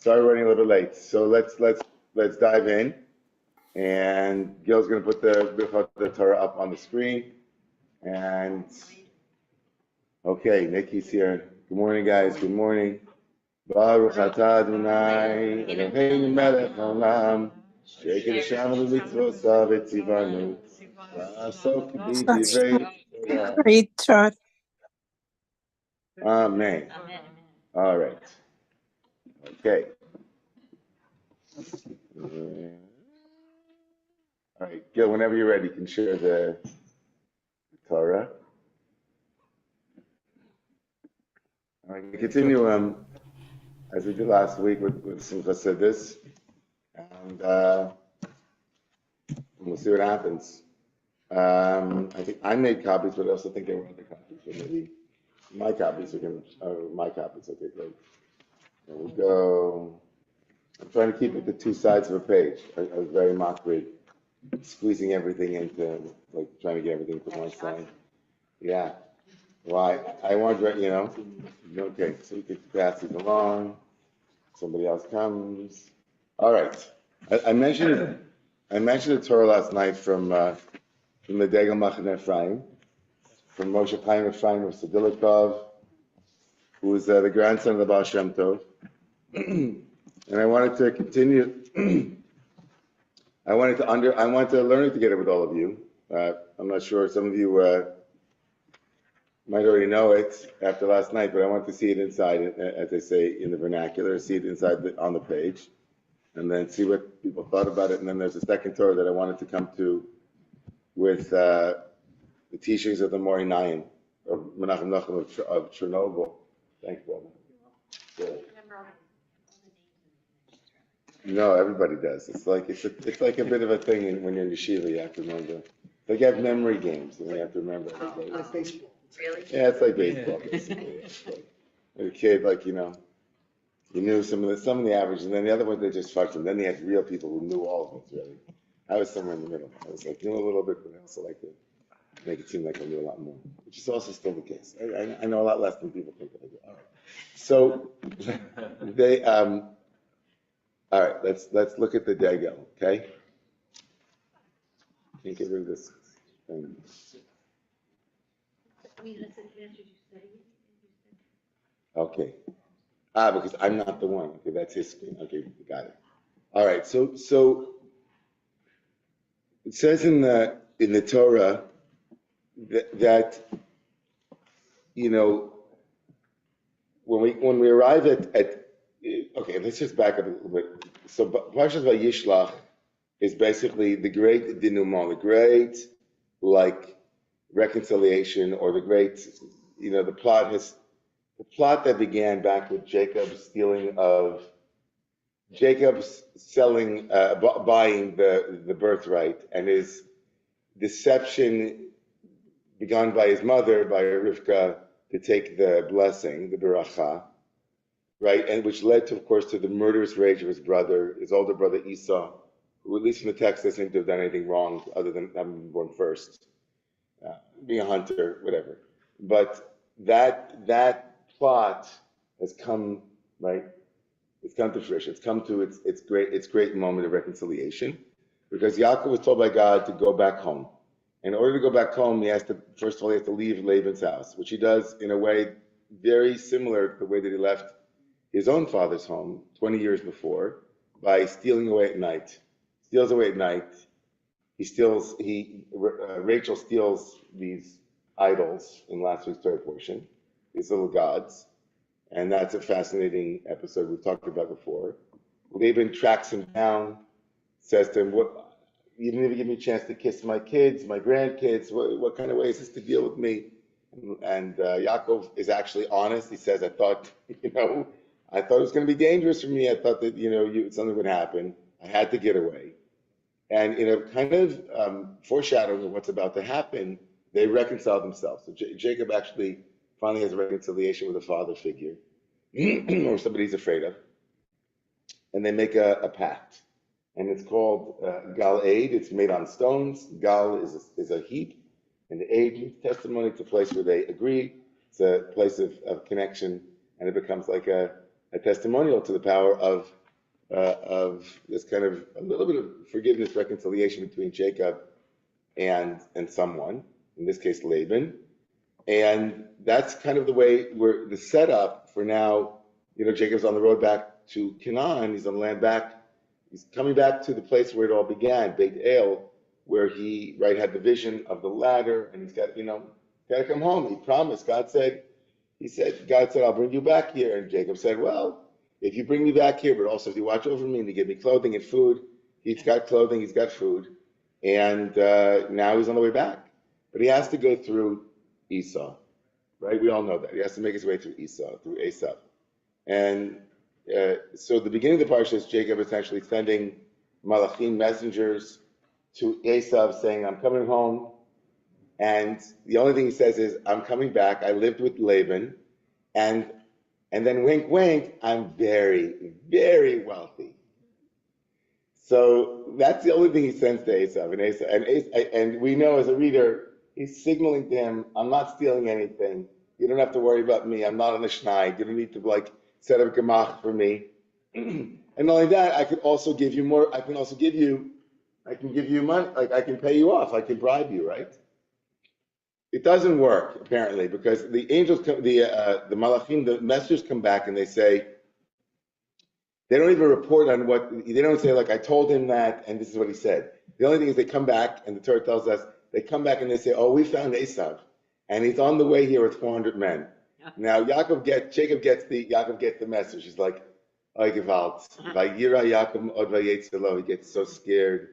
Sorry, we're running a little bit late. So let's dive in. And Gil's going to put the Torah up on the screen. And okay, Nikki's here. Good morning, guys. Good morning. Baruch atah Adonai, Eloheinu melech haolam, she'eked Hashem v'mitzvosav v'tzivanu, v'asok b'divrei Torah. Great job. Amen. All right. Okay. All right, Gil, whenever you're ready, you can share the Torah. All right, we continue as we did last week with Simcha Sidis, and we'll see what happens. I think I made copies, but I also think there were other copies. So maybe my copies Okay, great. There we go. I'm trying to keep it to two sides of a page. I was very mocked, squeezing everything into, like, trying to get everything to one side. Yeah. Why? I want to, okay, so we could pass these along. Somebody else comes. All right. I mentioned the Torah last night from the Degel Machane Ephraim, from Moshe Chaim Ephraim of Sedilikov, who is the grandson of the Baal Shem Tov. And I wanted to continue. I wanted to learn it together with all of you. I'm not sure, some of you might already know it after last night, but I want to see it inside, as they say in the vernacular, see it inside on the page, and then see what people thought about it. And then there's a second Torah that I wanted to come to with the teachings of the Morinayim, of Menachem Nachum of Chernobyl. Thanks, brother. Good. No, everybody does. It's like a bit of a thing when you're in yeshiva. You have to remember. It's like you have memory games, and you have to remember everybody. Like baseball. Really? Yeah, it's like baseball, basically. As a kid, you knew some of the average, and then the other ones they just fucked them. Then they had real people who knew all of it. Really, I was somewhere in the middle. I was like, knew a little bit, but I also like to make it seem like I knew a lot more, which is also still the case. I know a lot less than people think that I do. All right, so they all right, let's look at the Degel, okay? Can't get rid of this thing. Okay. Because I'm not the one. Okay, that's his screen. Okay, got it. All right, so it says in the Torah that when we arrive at okay, let's just back up a little bit. So Parshas Vayishlach is basically the great denouement, the great reconciliation, or the great, the plot that began back with Jacob's buying the birthright, and his deception begun by his mother, by Rivka, to take the blessing, the beracha. Right, and which led to, of course, to the murderous rage of his older brother Esau, who, at least in the text, doesn't seem to have done anything wrong other than having been born first, being a hunter, whatever. But that plot has come, right? It's come to fruition. It's come to its great moment of reconciliation, because Yaakov was told by God to go back home. In order to go back home, he has to leave Laban's house, which he does in a way very similar to the way that he left his own father's home 20 years before, by stealing away at night. Steals away at night. Rachel steals these idols in last week's third portion, these little gods, and that's a fascinating episode we've talked about before. Laban tracks him down, says to him, "What? You didn't even give me a chance to kiss my kids, my grandkids. What kind of way is this to deal with me?" And Yaakov is actually honest. He says, "I thought it was going to be dangerous for me. I thought that, something would happen. I had to get away." And in a kind of foreshadowing of what's about to happen, they reconcile themselves. So Jacob actually finally has a reconciliation with a father figure, or somebody he's afraid of. And they make a pact. And it's called Gal Aid. It's made on stones. Gal is a heap. And the Aid means testimony. It's a place where they agree. It's a place of connection. And it becomes like a a testimonial to the power of this kind of a little bit of forgiveness, reconciliation between Jacob and someone, in this case Laban. And that's kind of the way we're the setup for now. Jacob's on the road back to Canaan. He's on the land back. He's coming back to the place where it all began, Beit El, where he had the vision of the ladder, and he's got to come home. He promised. God said, I'll bring you back here. And Jacob said, well, if you bring me back here, but also if you watch over me and you give me clothing and food, he's got clothing, he's got food, and now he's on the way back. But he has to go through Esau, right? We all know that. He has to make his way through Esau, through Esau. And so the beginning of the parsha is Jacob essentially sending malachim, messengers, to Esau saying, I'm coming home. And the only thing he says is, I'm coming back. I lived with Laban. And then wink, wink, I'm very, very wealthy. So that's the only thing he sends to Esau. And we know as a reader, he's signaling to him, I'm not stealing anything. You don't have to worry about me. I'm not on a schneid. You don't need to set up a gemach for me. And not only that, I can also give you more. I can give you money. I can pay you off. I can bribe you, right? It doesn't work, apparently, because the angels, the malachim, the messengers come back and they say, they don't even report on they don't say, I told him that, and this is what he said. The only thing is they come back, and the Torah tells us, they come back and they say, oh, we found Esav, and he's on the way here with 400 men. Yeah. Now, Jacob gets the message. He's like, oh, Gewalt. He gets so scared.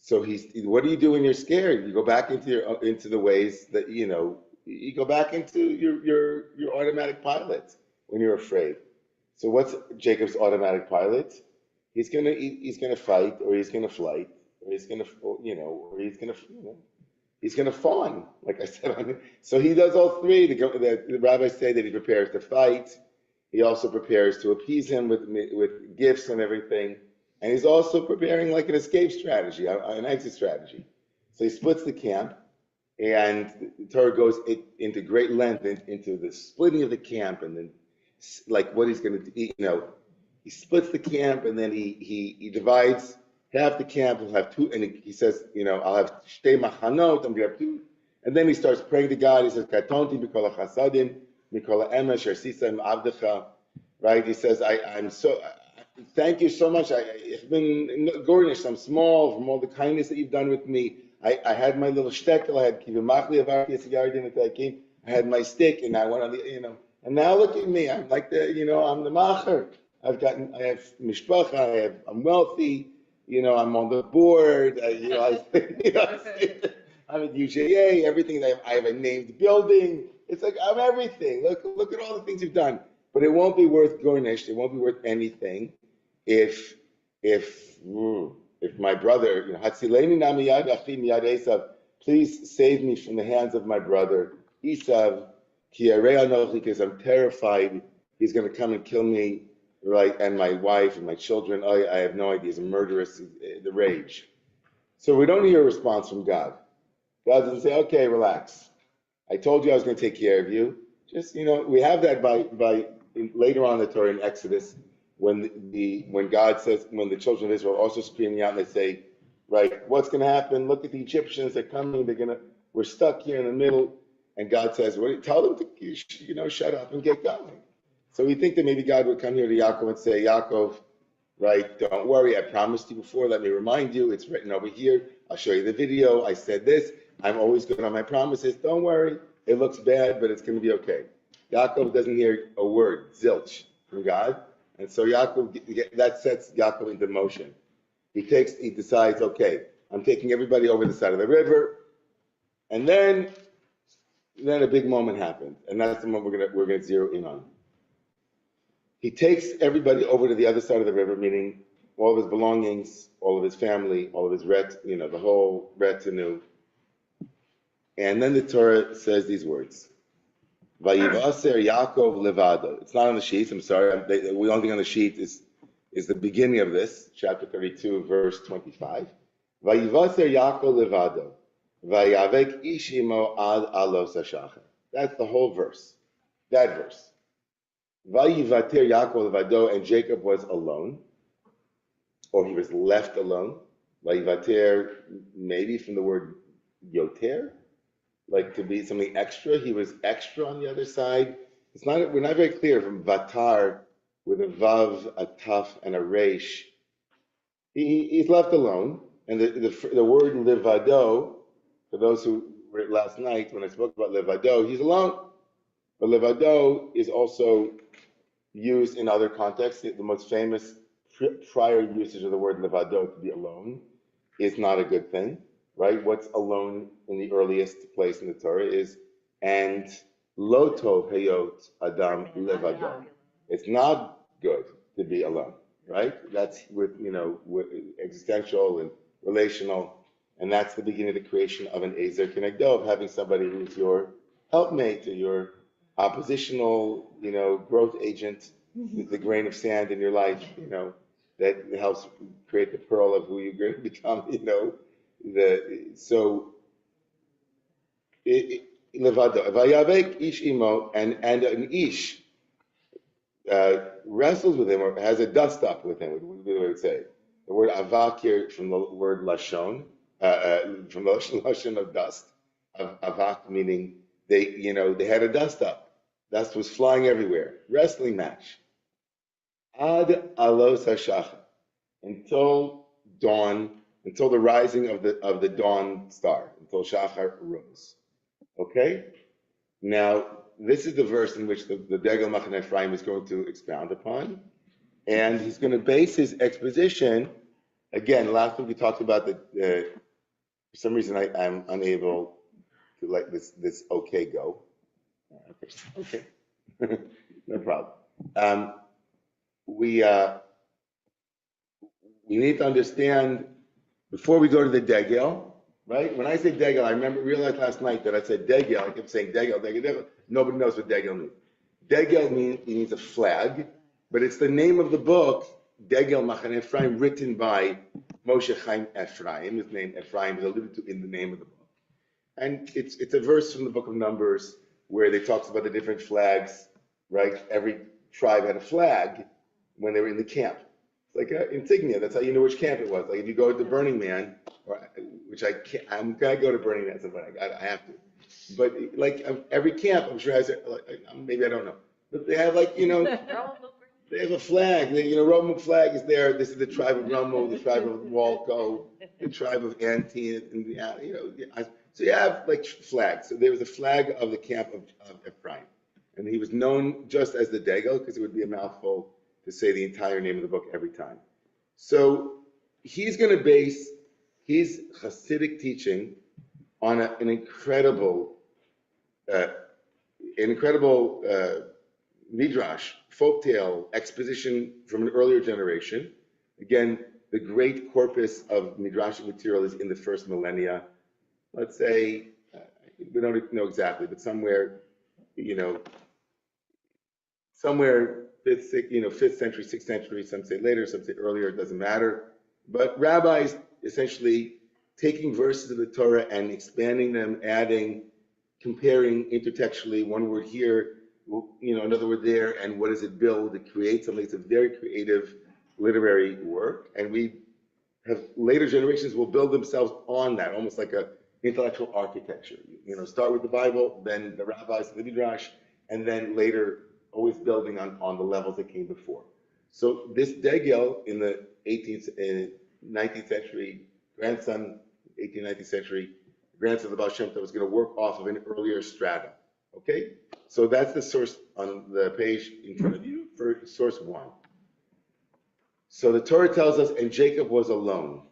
So what do you do when you're scared? You go back into the ways that, you go back into your automatic pilot when you're afraid. So what's Jacob's automatic pilot? He's gonna fight, or he's gonna flight, or he's gonna fawn, like I said. So he does all three. The rabbis say that he prepares to fight. He also prepares to appease him with gifts and everything. And he's also preparing like an escape strategy, an exit strategy. So he splits the camp, and the Torah goes into great length into the splitting of the camp, and then what he's going to do. He splits the camp, and then he divides half the camp. He'll have two, and he says, I'll have shtei machanot. I'm going to have two. And then he starts praying to God. He says, Katonti mikol chasadim, mikol emes shersisa avdecha. Right? He says, I'm so. Thank you so much. I've been gornished. I'm small from all the kindness that you've done with me. I had my little shtetl. I had my stick, and I went on the, and now look at me. I'm like I'm the macher. I have mishpacha. I'm wealthy. I'm on the board. I'm at UJA. Everything. I have a named building. It's like I'm everything. Look at all the things you've done. But it won't be worth gornished. It won't be worth anything if my brother, Hatzileni nami yad achim yad Esav, please save me from the hands of my brother Esav, ki yarei anochi, because I'm terrified he's going to come and kill me, right, and my wife and my children. I have no idea. He's a murderous, the rage. So we don't hear a response from God. God doesn't say, okay, relax. I told you I was going to take care of you. Just, we have that by later on in the Torah in Exodus, when God says, when the children of Israel are also screaming out and they say, right, what's going to happen? Look at the Egyptians, they're coming, we're stuck here in the middle. And God says, tell them to, shut up and get going. So we think that maybe God would come here to Yaakov and say, Yaakov, right, don't worry, I promised you before, let me remind you, it's written over here, I'll show you the video, I said this, I'm always good on my promises, don't worry, it looks bad, but it's going to be okay. Yaakov doesn't hear a word, zilch, from God. And so that sets Yaakov into motion. He decides, okay, I'm taking everybody over the side of the river. And then a big moment happened. And that's the moment we're gonna zero in on. He takes everybody over to the other side of the river, meaning all of his belongings, all of his family, all of his the whole retinue. And then the Torah says these words. Vayivaser Yaakov levado. It's not on the sheet. I'm sorry. The only thing on the sheet is the beginning of this, chapter 32, verse 25. Vayivaser Yaakov levado. Vayavek ishimo ad alos hashachar. That's the whole verse. That verse. Vayivater Yaakov levado, and Jacob was alone, or he was left alone. Vayivater, maybe from the word yoter, like to be something extra. He was extra on the other side. It's not. We're not very clear from vatar with a vav, a taf, and a resh. He's left alone, and the word levado, for those who read last night when I spoke about levado, he's alone. But levado is also used in other contexts. The most famous prior usage of the word levado, to be alone, is not a good thing, right? What's alone in the earliest place in the Torah is, and loto heyot adam levado. It's not good to be alone, right? That's with existential and relational, and that's the beginning of the creation of an ezer kenegdo, of having somebody who's your helpmate or your oppositional, growth agent, the grain of sand in your life, that helps create the pearl of who you're going to become, levado. Vayavek ish imo, and an ish wrestles with him or has a dust up with him, what do we would say? The word avak here from the word lashon, from the lashon of dust. Avak meaning they had a dust up. Dust was flying everywhere. Wrestling match. Ad alos hashachar, until dawn, until the rising of the dawn star, until Shachar rose. Okay? Now, this is the verse in which the Degel Machaneh Ephraim is going to expound upon, and he's going to base his exposition. Again, last week we talked about for some reason I'm unable to let this okay go. Okay. No problem. We need to understand, before we go to the Degel, right? When I say Degel, I realized last night that I said Degel. I kept saying Degel, Degel, Degel. Nobody knows what Degel means. Degel means a flag, but it's the name of the book, Degel Machaneh Ephraim, written by Moshe Chaim Ephraim. His name Ephraim is alluded to in the name of the book. And it's a verse from the book of Numbers where they talks about the different flags, right? Every tribe had a flag when they were in the camp. It's like an insignia. That's how you know which camp it was. Like if you go to Burning Man, which I can't, I'm gonna go to Burning Man sometime. I have to. But like every camp, I'm sure has maybe I don't know, but they have they have a flag. Romemu flag is there. This is the tribe of Romemu, the tribe of Walco, the tribe of Antine, and so you have like flags. So there was a flag of the camp of Ephraim, and he was known just as the Degel because it would be a mouthful to say the entire name of the book every time. So he's going to base his Hasidic teaching on an incredible midrash, folktale, exposition from an earlier generation. Again, the great corpus of midrashic material is in the first millennia. Let's say, we don't know exactly, but somewhere 5th century, 6th century, some say later, some say earlier, it doesn't matter. But rabbis essentially taking verses of the Torah and expanding them, adding, comparing intertextually, one word here, another word there, and what does it build? It creates something. It's a very creative literary work, and we have later generations will build themselves on that, almost like a intellectual architecture. Start with the Bible, then the rabbis, the midrash, and then later always building on the levels that came before. So this Degel in the 19th century, 19th century, grandson of the Baal Shem Tov was going to work off of an earlier strata. Okay? So that's the source on the page in front of you, for source 1. So the Torah tells us, and Jacob was alone.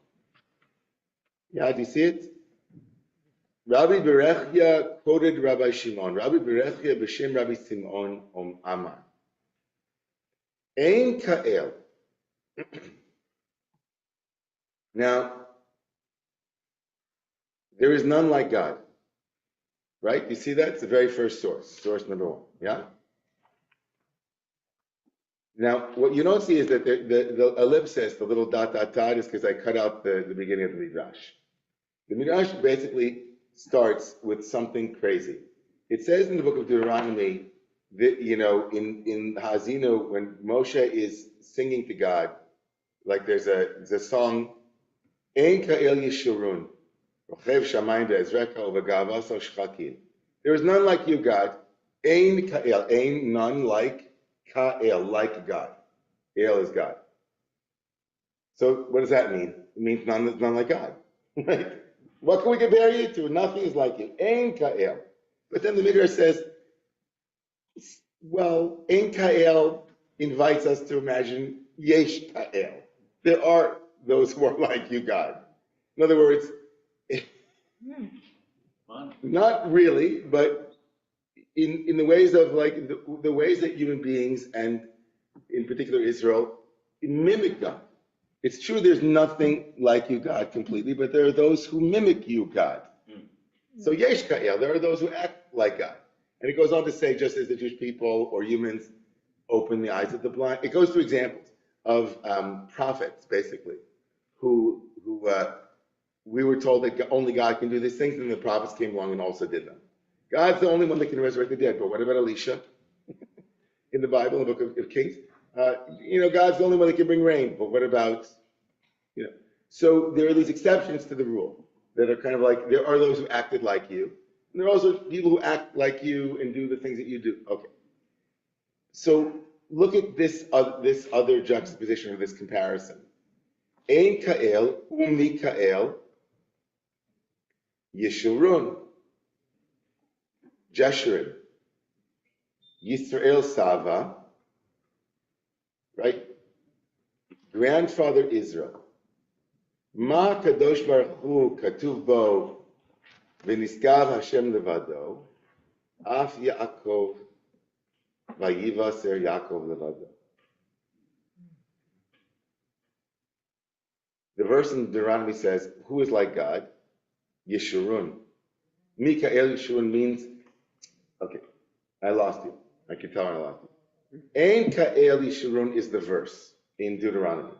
Yeah, do you see it? Rabbi Berechia quoted Rabbi Shimon. Rabbi Berechia b'shem Rabbi Simon Amar. Ein ka'el. Now, there is none like God. Right? You see that? It's the very first source number 1. Yeah? Now, what you don't see is that the ellipsis, the little dot, is because I cut out the beginning of the Midrash. The Midrash basically starts with something crazy. It says in the book of Deuteronomy in Hazinu, when Moshe is singing to God, like there's a song, Ein Ka'el Yeshurun, Rochev Shamayim Be'ezreka Uvegavaso Shchakin. There is none like you, God. Ein Ka'el, Ein, none like Ka'el, like God. El is God. So what does that mean? It means none like God. Right? What can we compare you to? Nothing is like you. Ein Ka'el. But then the Midrash says, well, Ein Ka'el invites us to imagine Yesh Ka'el. There are those who are like you, God. In other words, not really, but in the ways of like the ways that human beings and in particular Israel mimic God. It's true there's nothing like you, God, completely, but there are those who mimic you, God. So Yesh Ka'el, there are those who act like God. And it goes on to say, just as the Jewish people or humans open the eyes of the blind, it goes through examples of prophets, basically, who we were told that only God can do these things, and the prophets came along and also did them. God's the only one that can resurrect the dead, but what about Elisha in the Bible, in the book of Kings? God's the only one that can bring rain, but what about, So there are these exceptions to the rule that are kind of like, there are those who acted like you, and there are also people who act like you and do the things that you do. Okay. So look at this other juxtaposition or this comparison. Ein Ka'el, Mikael, Yeshurun, Jeshurun, Yisrael Sava, right? Grandfather Israel. Ma Kadosh Baruch Hu Katuv Bo V'Niskav Hashem Levado Af Yaakov Vayivaser Yaakov Levado. The verse in Deuteronomy says, who is like God? Yeshurun. Mikael Yeshurun means, okay, I lost you. I can tell I lost you. Ein Ka'el Yeshurun is the verse in Deuteronomy.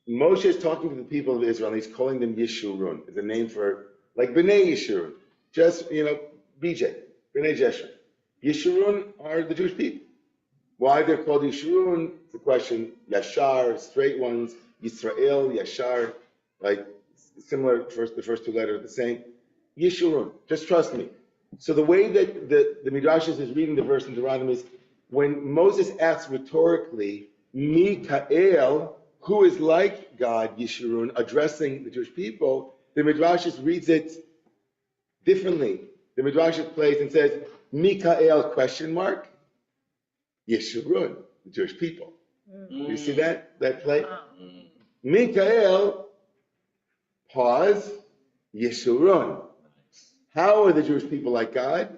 Moshe is talking to the people of Israel, and he's calling them Yeshurun. It's a name for, like B'nai Yeshurun. Just, BJ, B'nai Jeshurun. Yeshurun are the Jewish people. Why they're called Yeshurun? It's a question. Yashar, straight ones. Yisrael, Yashar, like similar. The first two letters are the same. Yeshurun. Just trust me. So the way that the Midrash is reading the verse in Deuteronomy is when Moses asks rhetorically, Mikael, who is like God, Yeshurun, addressing the Jewish people, the Midrash reads it differently. The Midrash plays and says, Mikael, question mark, Yeshurun, the Jewish people. You see that play? Mikael, pause, Yeshurun. How are the Jewish people like God?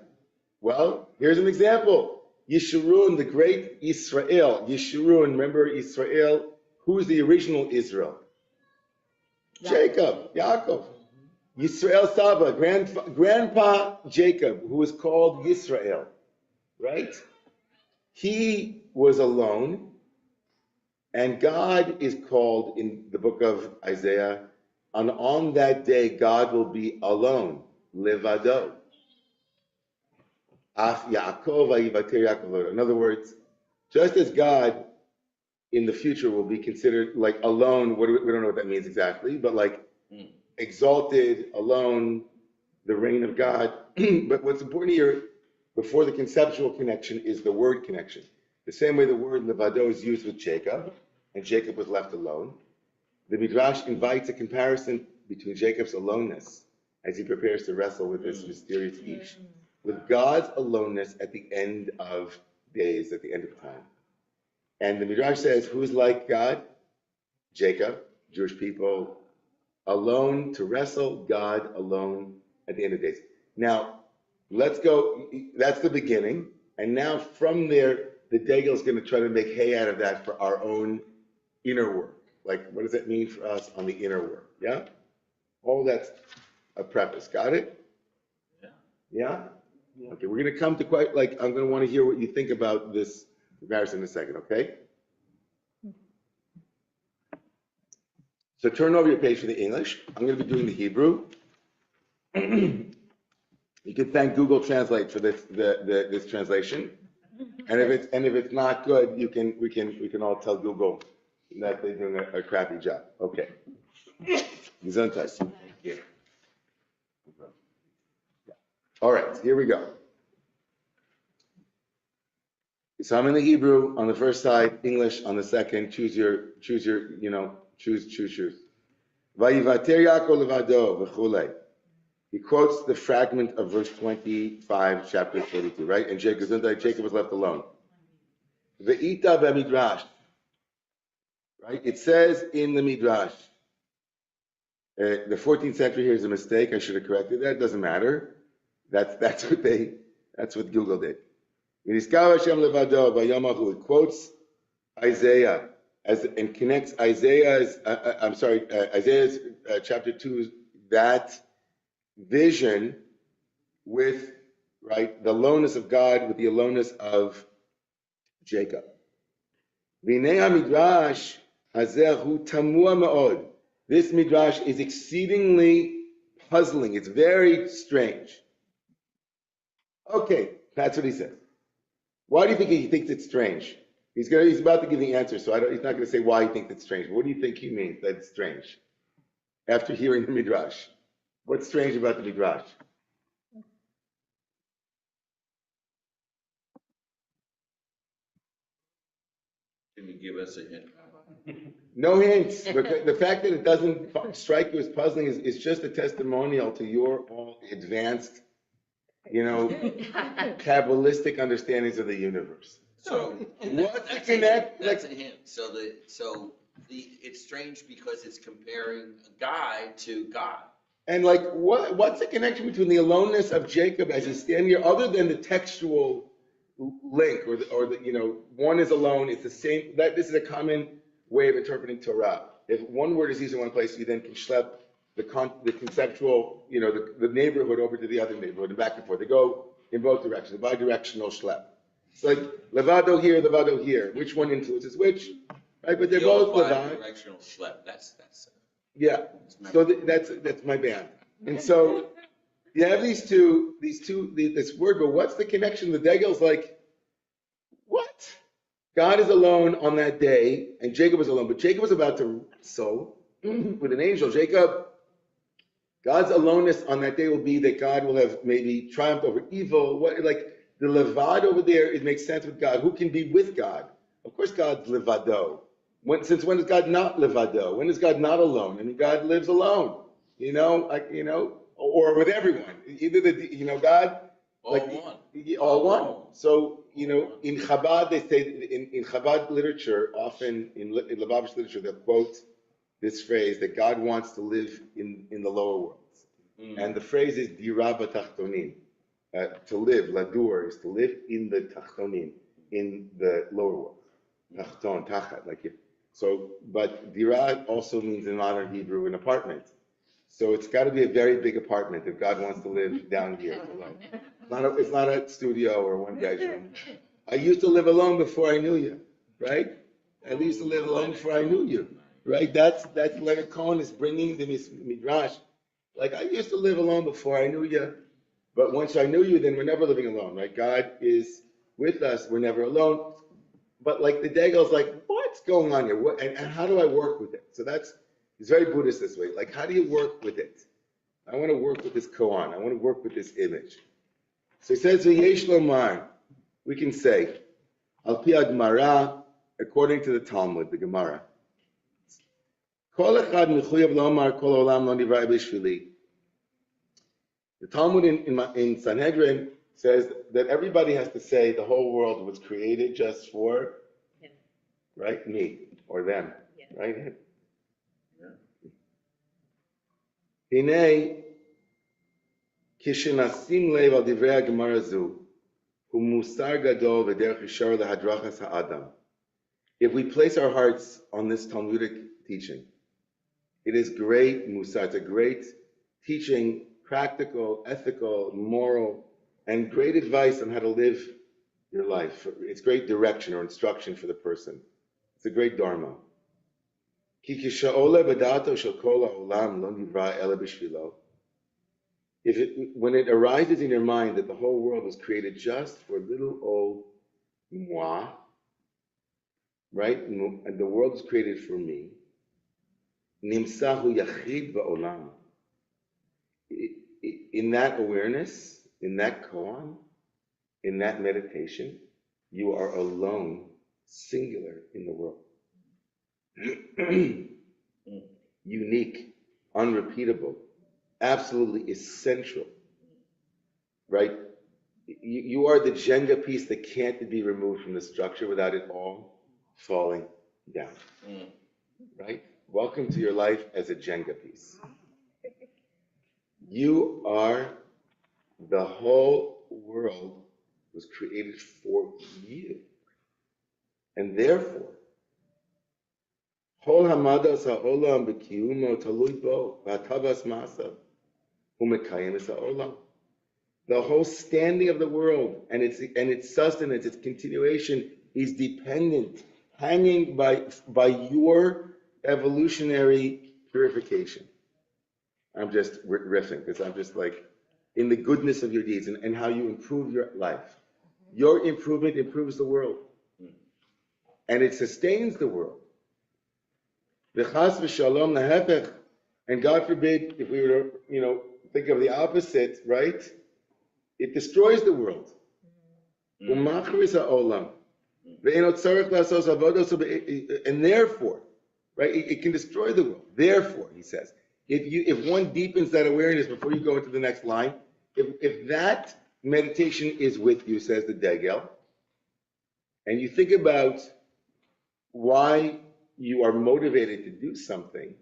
Well, here's an example. Yeshurun, the great Israel. Yeshurun, remember Israel? Who is the original Israel? Jacob, Yaakov. Yisrael Saba, grandpa Jacob, who was called Yisrael, right? He was alone, and God is called in the book of Isaiah, and on that day God will be alone, levado. Af Yaakov ayivater Yaakov. In other words, just as God in the future will be considered like alone, we don't know what that means exactly, but like exalted, alone, the reign of God. But what's important here, before the conceptual connection, is the word connection. The same way the word levado is used with Jacob, and Jacob was left alone. The Midrash invites a comparison between Jacob's aloneness as he prepares to wrestle with this mysterious Ish, with God's aloneness at the end of days, at the end of time. And the Midrash says, who's like God? Jacob, Jewish people, alone to wrestle, God alone at the end of days. Now, let's go, that's the beginning. And now from there, the Degel is going to try to make hay out of that for our own inner work. Like, what does that mean for us on the inner work? Yeah? All that's a preface. Got it? Yeah? Okay, we're going to come to quite, I'm going to want to hear what you think about this comparison in a second, okay? So turn over your page for the English. I'm going to be doing the Hebrew. You can thank Google Translate for this translation. And if it's not good, we can all tell Google that they're doing a crappy job. Okay. Gesundheit. Yeah. All right, here we go. So I'm in the Hebrew on the first side, English on the second. Choose your, choose. Vayivater Yaakov levado v'chulei. He quotes the fragment of verse 25, chapter 42, right? And Jacob was left alone. Ve'ita b'midrash, right? It says in the midrash. The 14th century here is a mistake. I should have corrected that. It doesn't matter. That's what Google did. It quotes Isaiah and connects Isaiah's Isaiah's chapter 2, that vision with, right, the aloneness of God with the aloneness of Jacob. Midrash hazehu tamua ma'od. This midrash is exceedingly puzzling. It's very strange. Okay, that's what he says. Why do you think he thinks it's strange? He's about to give the answer, so he's not going to say why he thinks it's strange. What do you think he means that it's strange? After hearing the midrash, what's strange about the midrash? Can you give us a hint? No hints. The fact that it doesn't strike you as puzzling is just a testimonial to your all advanced, Kabbalistic understandings of the universe. So what's the connect? That's a hint. It's strange because it's comparing a guy to God. And what's the connection between the aloneness of Jacob as he's standing here, other than the textual link, or the one is alone? It's the same. This is a common way of interpreting Torah. If one word is used in one place, you then can schlep the conceptual, the neighborhood over to the other neighborhood and back and forth. They go in both directions, a bi-directional schlep. It's like levado here. Which one influences which? Right, but they're both levado. Bi-directional schlep. That's yeah. So that's my band. And so you have this word, but what's the connection? The Degel's like, what? God is alone on that day, and Jacob is alone. But Jacob was about to wrestle with an angel. God's aloneness on that day will be that God will have maybe triumphed over evil. Like the levad over there, it makes sense with God. Who can be with God? Of course, God's levado. Since when is God not levado? When is God not alone? I mean, God lives alone. Or with everyone. Either God. All one. So, in Chabad, they say, in Chabad literature, often in Lubavitch literature, they'll quote this phrase that God wants to live in the lower worlds. And the phrase is dira b'tachtonim. To live, ladur, is to live in the tachtonim, in the lower world. Tachton, tachat, but dira also means in modern Hebrew an apartment. So it's got to be a very big apartment if God wants to live down here alone. It's not a studio or one bedroom. I used to live alone before I knew you, right? I used to live alone before I knew you, right? That's Leonard Cohen is bringing the midrash. Like, I used to live alone before I knew you, but once I knew you, then we're never living alone, right? God is with us. We're never alone. But like the Degel's like, what's going on here? And how do I work with it? So he's very Buddhist this way. Like, how do you work with it? I want to work with this koan. I want to work with this image. So he says, V'yesh lomar, we can say, al pi Gemara, according to the Talmud, the Gemara, kol echad mechuyav lomar kol olam lo nivra b'shvili. The Talmud in Sanhedrin says that everybody has to say the whole world was created just for him, right? Me or them, right? Hinei kishenasim lev al divrei Gemara zu hu musar gadol v'derech yishar lehadrachas ha'adam. If we place our hearts on this Talmudic teaching, it is great musar. It's a great teaching, practical, ethical, moral, and great advice on how to live your life. It's great direction or instruction for the person. It's a great dharma. When it arises in your mind that the whole world was created just for little old moi, right? And the world is created for me. Nimsahu yachid ba'olam. In that awareness, in that koan, in that meditation, you are alone, singular in the world. Unique, unrepeatable, absolutely essential, right? You are the Jenga piece that can't be removed from the structure without it all falling down, right? Welcome to your life as a Jenga piece. You are, the whole world was created for you. And therefore, Kol hamadas ha'olam b'kiyumo talui bo v'hatavas masa u'mekayim es ha'olam. The whole standing of the world and its sustenance, its continuation is dependent, hanging by your evolutionary purification. I'm just riffing because I'm just like in the goodness of your deeds and how you improve your life. Your improvement improves the world, and it sustains the world. V'chas v'shalom lahepech, and God forbid if we were to, think of the opposite, right? It destroys the world. Umachris ha'olam, ve'enot tzarich la'asos avodos, and therefore, right? It can destroy the world. Therefore, he says, if one deepens that awareness before you go into the next line, if that meditation is with you, says the Degel, and you think about why you are motivated to do something,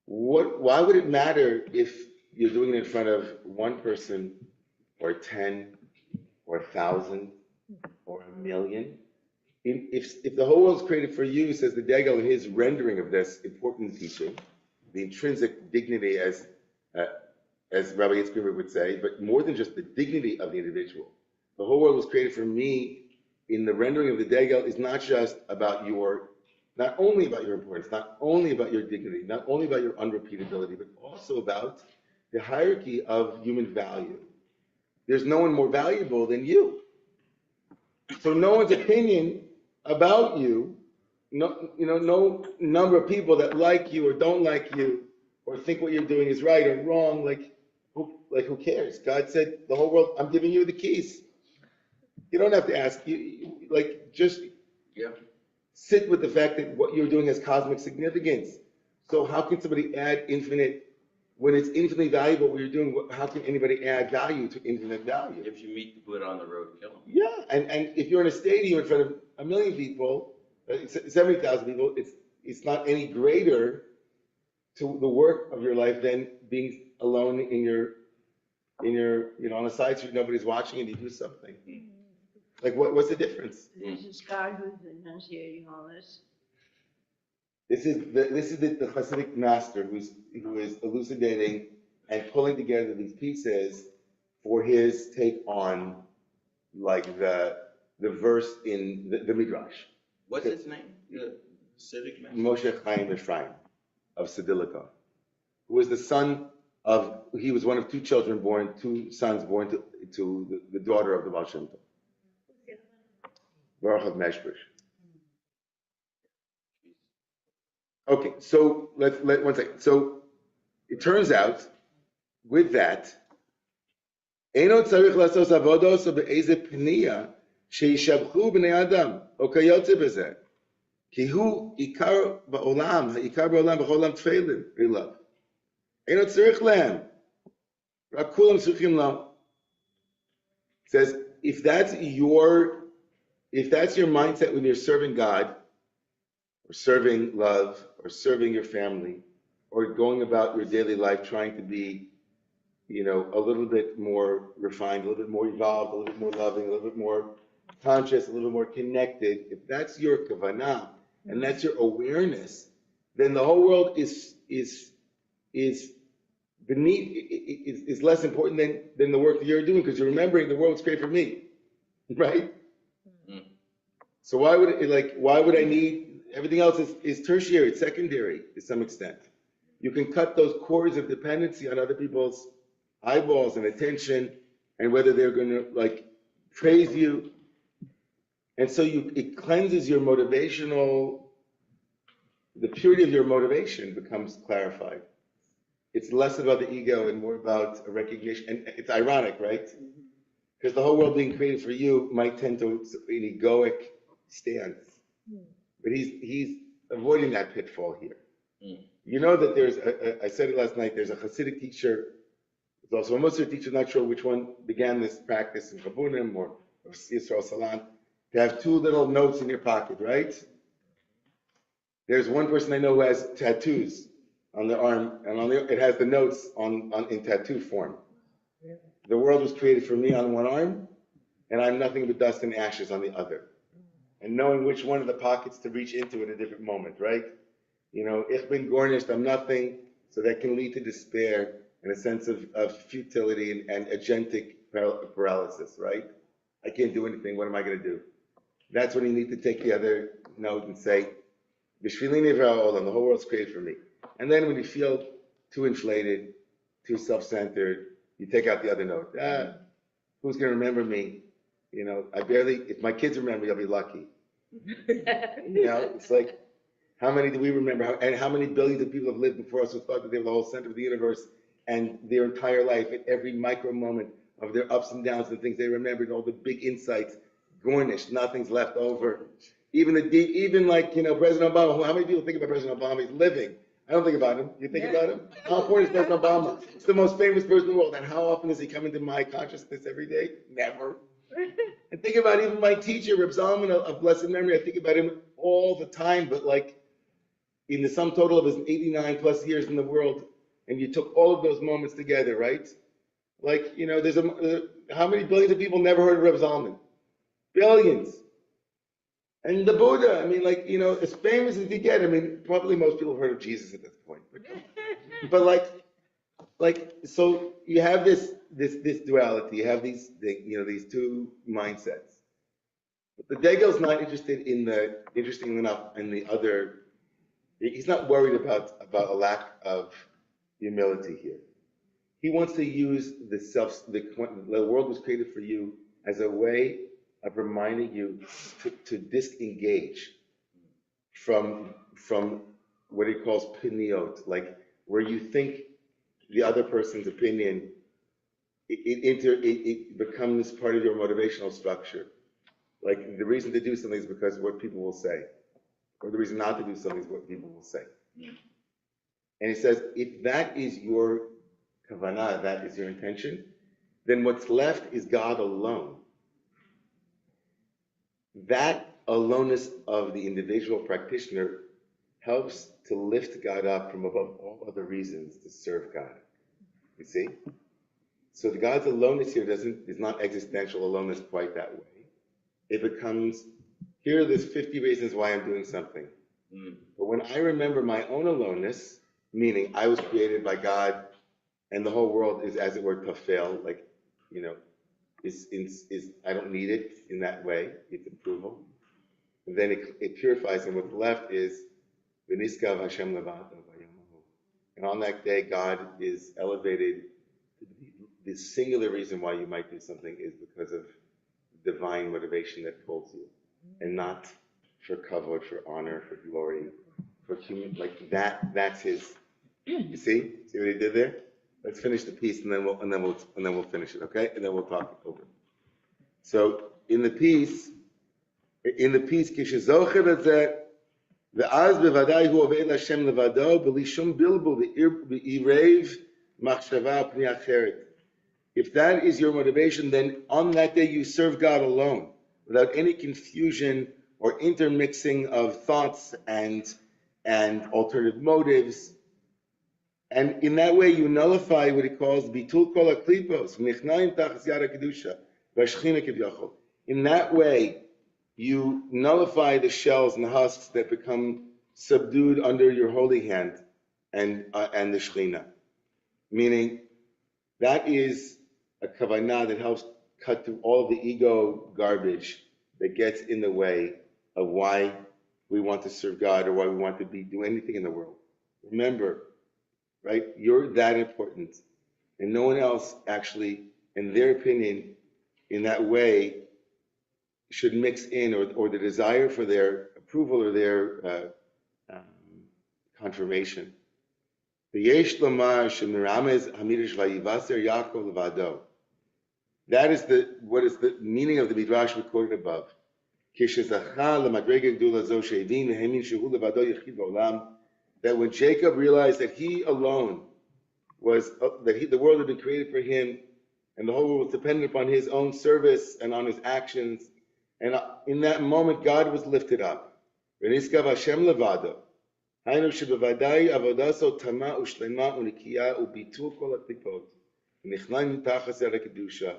why would it matter if you're doing it in front of one person or 10 or 1,000 or 1,000,000? If the whole world is created for you, says the Degel in his rendering of this important teaching, the intrinsic dignity, as Rabbi Yitzchak would say, but more than just the dignity of the individual. The whole world was created for me. In the rendering of the Degel is not just about not only about your importance, not only about your dignity, not only about your unrepeatability, but also about the hierarchy of human value. There's no one more valuable than you. So no one's opinion about you, no number of people that like you or don't like you or think what you're doing is right or wrong, who cares? God said, the whole world, I'm giving you the keys. You don't have to ask. Just sit with the fact that what you're doing has cosmic significance. So how can somebody add infinite, when it's infinitely valuable what you're doing, how can anybody add value to infinite value? If you meet the Buddha on the road, kill him. Yeah, and if you're in a stadium in front of 1,000,000 people, 70,000 people, it's not any greater to the work of your life than being alone in your on a side street, nobody's watching, and you do something. Like what's the difference? This is God who's enunciating all this. This is the Hasidic master who is elucidating and pulling together these pieces for his take on the verse in the Midrash. What's his name? The civic master? Moshe Chaim Ephraim of Sedilikov, who was the son of, he was one of two sons born to the daughter of the Baal Shem Tov. Baruch of Meshbush. Okay, so let 1 second. So it turns out, with that, Eino tzarich lasos avodos be'eze pniya sheishavchu b'nei adam o kayotze b'zeh ki hu ikar ba'olam b'chol olam tefilin rilav Eino tzarich lehem rak kulam tzrichim lo. Says if that's your mindset when you're serving God, or serving love, or serving your family, or going about your daily life trying to be, a little bit more refined, a little bit more evolved, a little bit more loving, a little bit more conscious, a little bit more connected, if that's your kavanah, and that's your awareness, then the whole world is beneath, is less important than the work that you're doing, because you're remembering the world's great for me, right? So why would I need, everything else is tertiary, it's secondary to some extent. You can cut those cords of dependency on other people's eyeballs and attention, and whether they're going to praise you And so it cleanses your motivational, the purity of your motivation becomes clarified. It's less about the ego and more about a recognition. And it's ironic, right? Because the whole world being created for you might tend to an egoic stance. But he's avoiding that pitfall here. You know that I said it last night, there's a Hasidic teacher, there's also a Muslim teacher, not sure which one began this practice in Chabunim or Yisrael Salant, to have two little notes in your pocket, right? There's one person I know who has tattoos on their arm, and it has the notes in tattoo form. The world was created for me on one arm, and I'm nothing but dust and ashes on the other. And knowing which one of the pockets to reach into at a different moment, right? You know, ich bin garnished, I'm nothing, so that can lead to despair and a sense of futility and agentic paralysis, right? I can't do anything, what am I going to do? That's when you need to take the other note and say, B'shvili nivra olam, the whole world's created for me. And then when you feel too inflated, too self-centered, you take out the other note. Who's going to remember me? You know, if my kids remember me, I'll be lucky. You know, it's like, how many do we remember? And how many billions of people have lived before us who thought that they were the whole center of the universe, and their entire life, at every micro moment of their ups and downs and things they remembered, all the big insights, garnished, nothing's left over. Even like, you know, President Obama, how many people think about President Obama? He's living. I don't think about him. You think about him? How important is President Obama? He's the most famous person in the world. And how often does he come into my consciousness every day? Never. I think about even my teacher, Reb Zalman of blessed memory. I think about him all the time, but like in the sum total of his 89 plus years in the world, and you took all of those moments together, right? Like, you know, how many billions of people never heard of Reb Zalman? Billions. And the Buddha, I mean, like, you know, as famous as you get, I mean, probably most people have heard of Jesus at this point. But like, so you have this duality, you have these two mindsets. But the Degel's not interested interestingly enough, in the other. He's not worried about a lack of humility here. He wants to use the world was created for you as a way of reminding you to disengage from what he calls piniot, like where you think the other person's opinion, it becomes part of your motivational structure. Like the reason to do something is because of what people will say, or the reason not to do something is what people will say. And he says, if that is your kavanah, that is your intention, then what's left is God alone. That aloneness of the individual practitioner helps to lift God up from above all other reasons to serve God. You see? So the God's aloneness here is not existential aloneness quite that way. It becomes, here are the 50 reasons why I'm doing something. But when I remember my own aloneness, meaning I was created by God and the whole world is, as it were, tafel, like, you know, is I don't need it in that way, it's approval. And then it purifies, and what's left is v'niskav Hashem levado v'yamahu. And on that day, God is elevated. The singular reason why you might do something is because of divine motivation that pulls you, and not for kavod, for honor, for glory, for human, like that. That's his. You see what he did there? Let's finish the piece, and then we'll finish it, okay? And then we'll talk it over. So in the piece, kishezocher bezeh, ve'az bevadai hu oved Hashem levado, b'li shum bilbul v'irev machshava p'nei acheret. If that is your motivation, then on that day you serve God alone, without any confusion or intermixing of thoughts and alternative motives. And in that way, you nullify what he calls bitul kol haklipos, nichnaim tachas yad kedusha, v'ashchina kivyachol. In that way, you nullify the shells and the husks that become subdued under your holy hand and the shechina. Meaning, that is a kavanah that helps cut through all of the ego garbage that gets in the way of why we want to serve God or why we want to do anything in the world. Remember, right? You're that important. And no one else actually, in their opinion, in that way, should mix in, or the desire for their approval or their confirmation. V'yesh lomar shemiramez hamidrash vayivaser Yaakov levado. That is what is the meaning of the midrash recorded above. That when Jacob realized that he alone was, the world had been created for him, and the whole world was dependent upon his own service and on his actions, and in that moment God was lifted up. V'niskav Hashem levado. Hainu shebevadai avodaso tama ushlema unikiya ubitul kol haklipot. V'nichnai mitachas kedusha.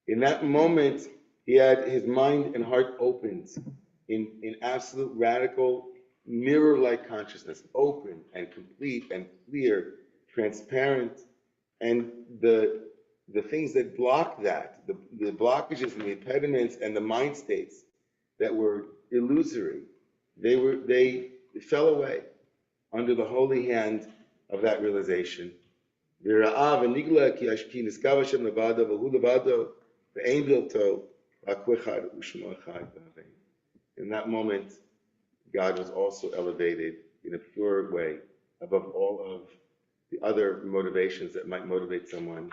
In that moment, he had his mind and heart opened in absolute radical mirror-like consciousness, open and complete and clear, transparent, and the things that blocked that, the blockages and the impediments and the mind states that were illusory, they fell away under the holy hand of that realization. In that moment, God was also elevated in a pure way above all of the other motivations that might motivate someone,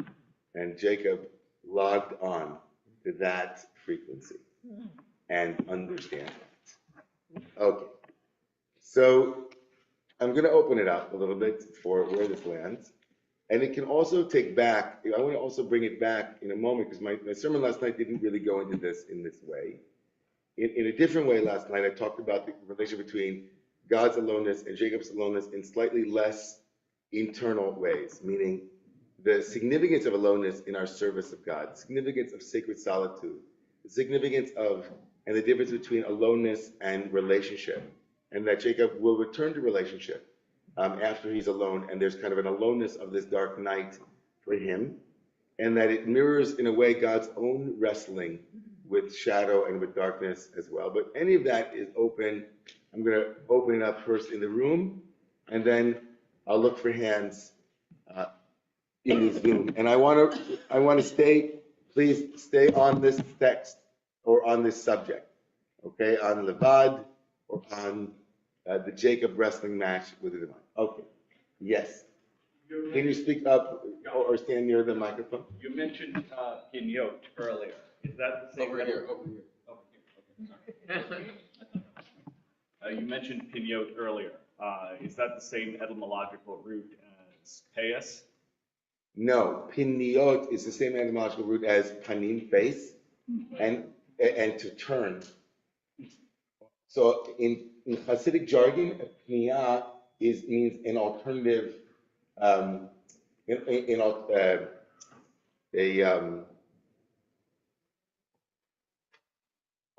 and Jacob logged on to that frequency and understand that. Okay, so I'm going to open it up a little bit for where this lands. And it can also take back, I want to also bring it back in a moment, because my sermon last night didn't really go into this in this way. In a different way last night, I talked about the relationship between God's aloneness and Jacob's aloneness in slightly less internal ways, meaning the significance of aloneness in our service of God, the significance of sacred solitude, the significance of, and the difference between aloneness and relationship, and that Jacob will return to relationship after he's alone, and there's kind of an aloneness of this dark night for him, and that it mirrors in a way God's own wrestling with shadow and with darkness as well. But any of that is open. I'm going to open it up first in the room, and then I'll look for hands in this Zoom. And I want to please stay on this text or on this subject, okay, on Levad or on the Jacob wrestling match with the divine. Okay, yes. Can you speak up or stand near the microphone? You mentioned pinyot earlier. Is that the same? Over here. You mentioned pinyot earlier. Is that the same etymological root as payas? No, piniot is the same etymological root as panim, face, and to turn. So in Hasidic jargon, pniya means an alternative,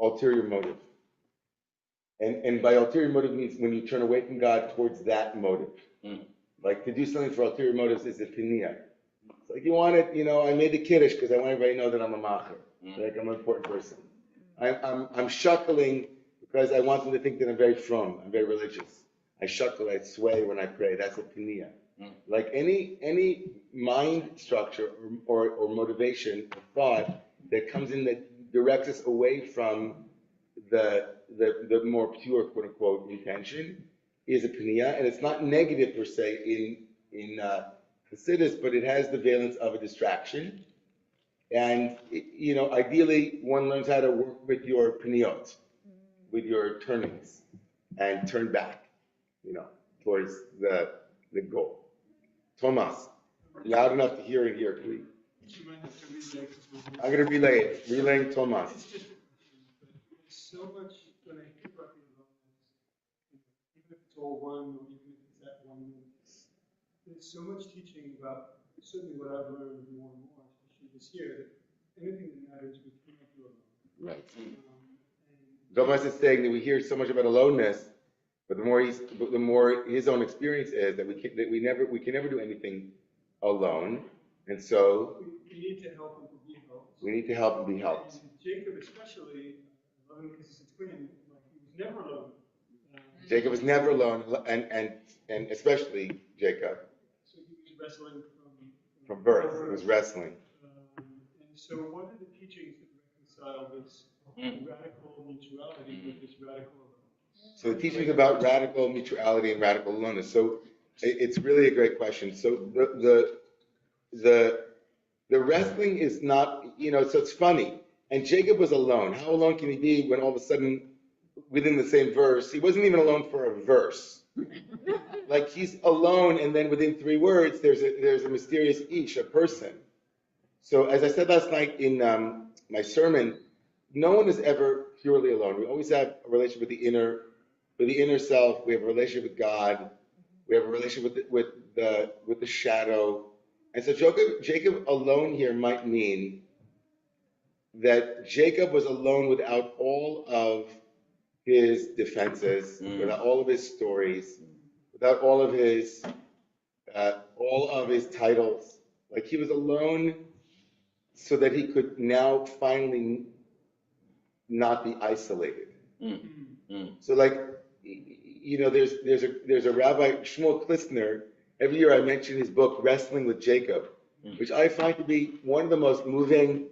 ulterior motive. And by ulterior motive means when you turn away from God towards that motive. Like to do something for ulterior motives is a piniya. It's like you want it, I made the kiddush because I want everybody to know that I'm a macher, like I'm an important person. I'm shuckling because I want them to think that I'm very frum, I'm very religious. I shuckle, I sway when I pray. That's a piniya. Like any mind structure or motivation or thought that comes in that directs us away from the more pure, quote unquote, intention is a piniya, and it's not negative per se in Hasidus, but it has the valence of a distraction. And ideally, one learns how to work with your piniyot, with your turnings, and turn back, towards the goal. Thomas, loud enough to hear in here, please. I'm going to relay it. Relaying Thomas. So much when I hear about the aloneness, even if it's all one, or even if it's that 1 minute, there's so much teaching about, certainly what I've learned more and more, especially this year, that anything that matters, we cannot do alone. Right. Thomas is saying that we hear so much about aloneness, but the more his own experience is that we can never do anything alone, and so we need to help and to be helped. We need to help and be helped. And Jacob especially, I love him because he's a twin, like he was never alone. Jacob was never alone, and especially Jacob. So he was wrestling From birth. He was wrestling. And so one of the teachings that reconcile this radical mutuality with this radical aloneness? So the teaching is about radical mutuality and radical aloneness. So it's really a great question. So the wrestling is not, so it's funny. And Jacob was alone. How alone can he be when all of a sudden, within the same verse, he wasn't even alone for a verse. Like he's alone, and then within 3 words, there's a mysterious ish, a person. So as I said last night in my sermon, no one is ever purely alone. We always have a relationship with the inner self. We have a relationship with God. We have a relationship with the shadow. And so Jacob alone here might mean that Jacob was alone without all of his defenses, without all of his stories, without all of his titles. Like he was alone so that he could now finally not be isolated. So like, there's a Rabbi, Shmuel Klistner. Every year I mention his book, Wrestling with Jacob, which I find to be one of the most moving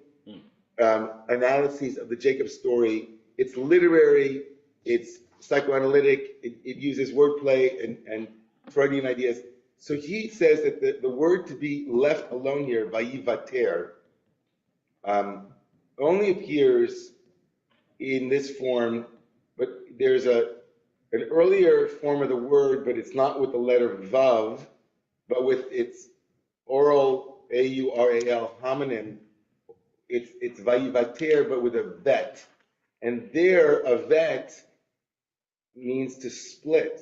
analyses of the Jacob story. It's literary, it's psychoanalytic, it uses wordplay and Freudian ideas. So he says that the word to be left alone here, vayivater, only appears in this form, but there's an earlier form of the word, but it's not with the letter vav, but with its oral A-U-R-A-L homonym. It's vayivater, but with a vet. And there, a vet means to split.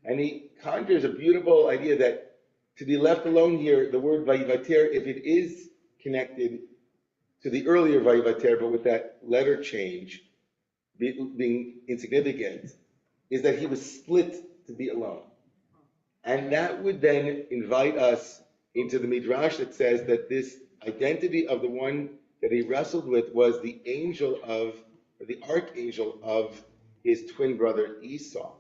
And he conjures a beautiful idea that to be left alone here, the word vayivater, if it is connected to the earlier vayivater, but with that letter change being insignificant, is that he was split to be alone. And that would then invite us into the Midrash that says that this identity of the one that he wrestled with was the angel of, or the archangel of his twin brother Esau.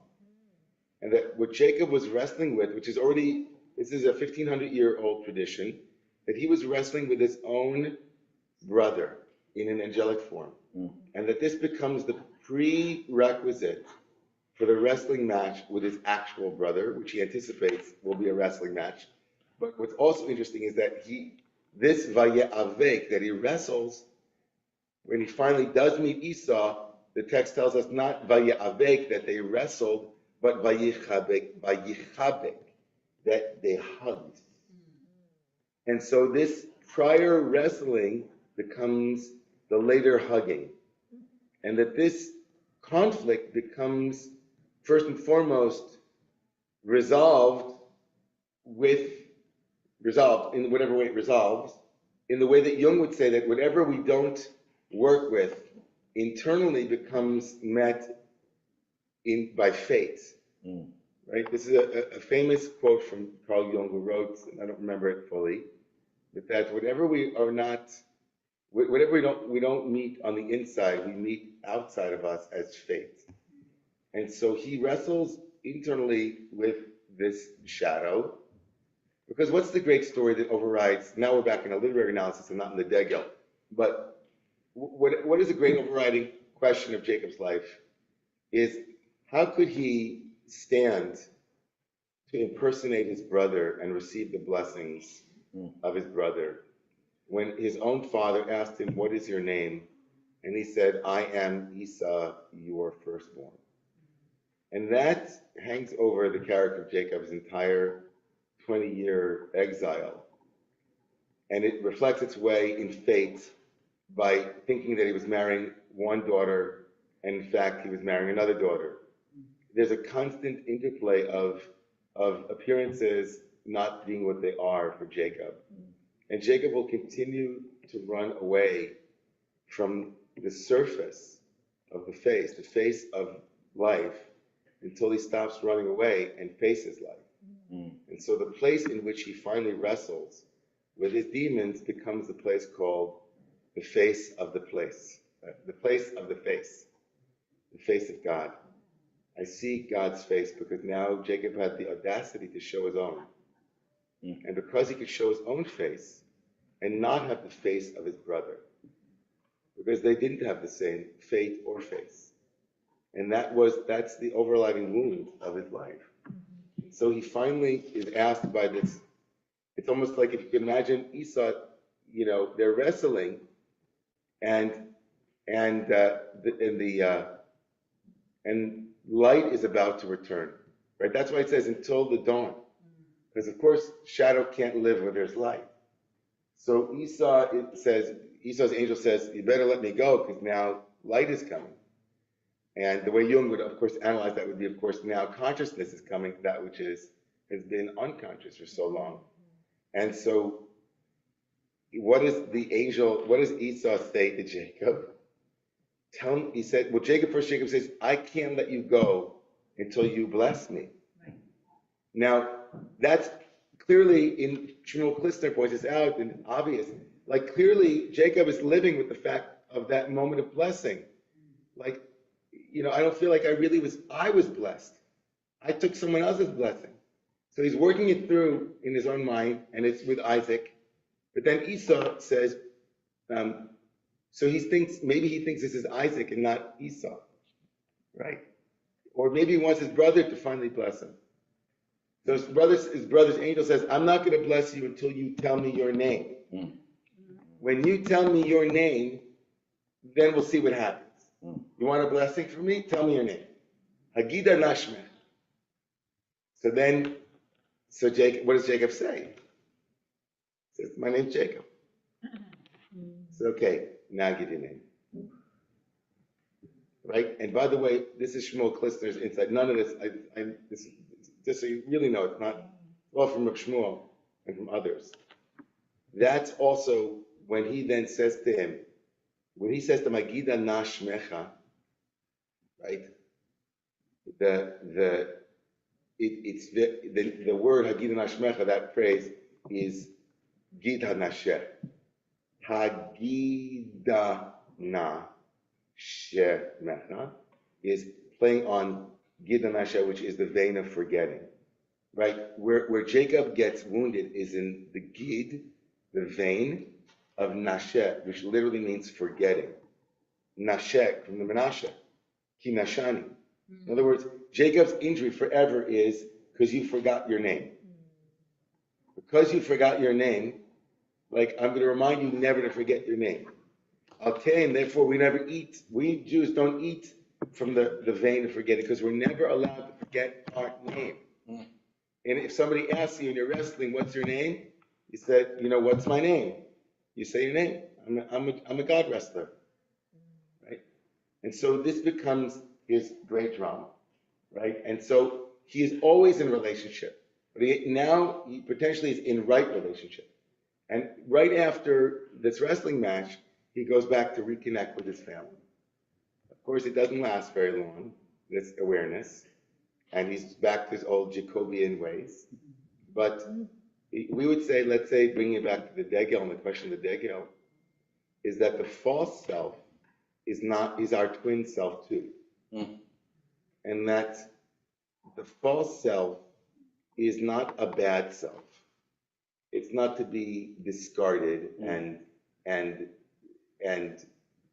And that what Jacob was wrestling with, which is already, this is a 1,500-year-old tradition, that he was wrestling with his own brother in an angelic form. And that this becomes the prerequisite for the wrestling match with his actual brother, which he anticipates will be a wrestling match. But what's also interesting is that this Vaye'avek, that he wrestles, when he finally does meet Esau, the text tells us not Vaye'avek, that they wrestled, but Vayichabek, that they hugged. And so this prior wrestling becomes the later hugging. And that this conflict becomes, first and foremost, resolved in whatever way it resolves, in the way that Jung would say that whatever we don't work with internally becomes met by fate. Right? This is a famous quote from Carl Jung, who wrote, and I don't remember it fully, but that whatever we don't meet on the inside, we meet outside of us as fate. And so he wrestles internally with this shadow, because what's the great story that overrides, now we're back in a literary analysis and not in the Degel, but what is the great overriding question of Jacob's life is, how could he stand to impersonate his brother and receive the blessings of his brother when his own father asked him, what is your name? And he said, I am Esau, your firstborn. And that hangs over the character of Jacob's entire 20-year exile. And it reflects its way in fate by thinking that he was marrying one daughter, and in fact he was marrying another daughter. There's a constant interplay of appearances not being what they are for Jacob. And Jacob will continue to run away from the surface of the face of life, until he stops running away and faces life. And so the place in which he finally wrestles with his demons becomes the place called the face of the place, the place of the face of God. I see God's face because now Jacob had the audacity to show his own. And because he could show his own face and not have the face of his brother, because they didn't have the same fate or face. And that's the overriding wound of his life. So he finally is asked by this. It's almost like if you can imagine Esau, they're wrestling, and and light is about to return, right? That's why it says until the dawn, because of course shadow can't live where there's light. So Esau's angel says, you better let me go because now light is coming. And the way Jung would, of course, analyze that would be, of course, now consciousness is coming, that which has been unconscious for so long. And so what does Esau say to Jacob? Jacob says, I can't let you go until you bless me. Right. Now, that's clearly, in Shmuel Klistner points this out, and obvious, like clearly Jacob is living with the fact of that moment of blessing. Like, I don't feel like I was blessed. I took someone else's blessing. So he's working it through in his own mind, and it's with Isaac. But then Esau says, so maybe he thinks this is Isaac and not Esau, right? Or maybe he wants his brother to finally bless him. So his brother's angel says, I'm not going to bless you until you tell me your name. Mm. When you tell me your name, then we'll see what happens. Mm. You want a blessing from me? Tell me your name. Hagida Nashmeh. So Jacob, what does Jacob say? He says, my name's Jacob. So okay, now give your name. Right? And by the way, this is Shmuel Klistner's insight. None of this, just so you really know, it's not all from Shmuel and from others. That's also when he then says to him, when he says to Magida Nashmecha, right? The word Hagida Nashmecha, that phrase is Gita Nasheh. Hagida Nashmecha is playing on Gita Nasheh, which is the vein of forgetting. Right? Where Jacob gets wounded is in the Gid, the vein of Nasheh, which literally means forgetting. Nasheh, from the Menashe, Ki Nashani. In other words, Jacob's injury forever is because you forgot your name. Because you forgot your name, like I'm going to remind you never to forget your name. Okay, and therefore we never eat. We Jews don't eat from the vein of forgetting because we're never allowed to forget our name. And if somebody asks you and you're wrestling, what's your name? You said, what's my name? You say your name. I'm a God wrestler. Right? And so this becomes his great drama. Right? And so he is always in relationship. But now he potentially is in right relationship. And right after this wrestling match, he goes back to reconnect with his family. Of course, it doesn't last very long, this awareness. And he's back to his old Jacobian ways. But we would say, let's say, bringing it back to the Degel, and the question of the Degel, is that the false self is our twin self too. Mm. And that the false self is not a bad self. It's not to be discarded and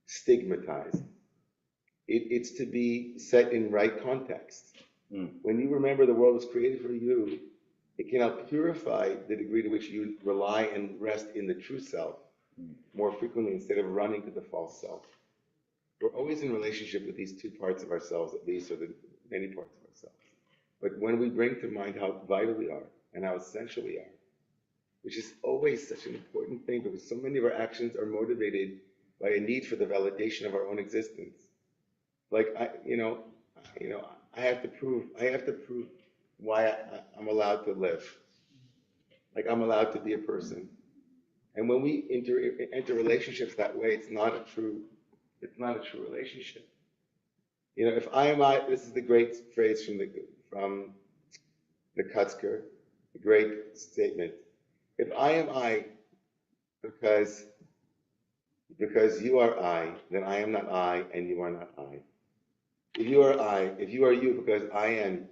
stigmatized. It's to be set in right context. When you remember the world was created for you, it can help purify the degree to which you rely and rest in the true self more frequently instead of running to the false self. We're always in relationship with these two parts of ourselves, at least, or the many parts of ourselves. But when we bring to mind how vital we are and how essential we are, which is always such an important thing because so many of our actions are motivated by a need for the validation of our own existence. Like I have to prove why I'm allowed to live. Like I'm allowed to be a person. And when we enter relationships that way, it's not a true relationship. If I am I, this is the great phrase from the Kutzker, the great statement. If I am I because you are I, then I am not I and you are not I. If you are you because I am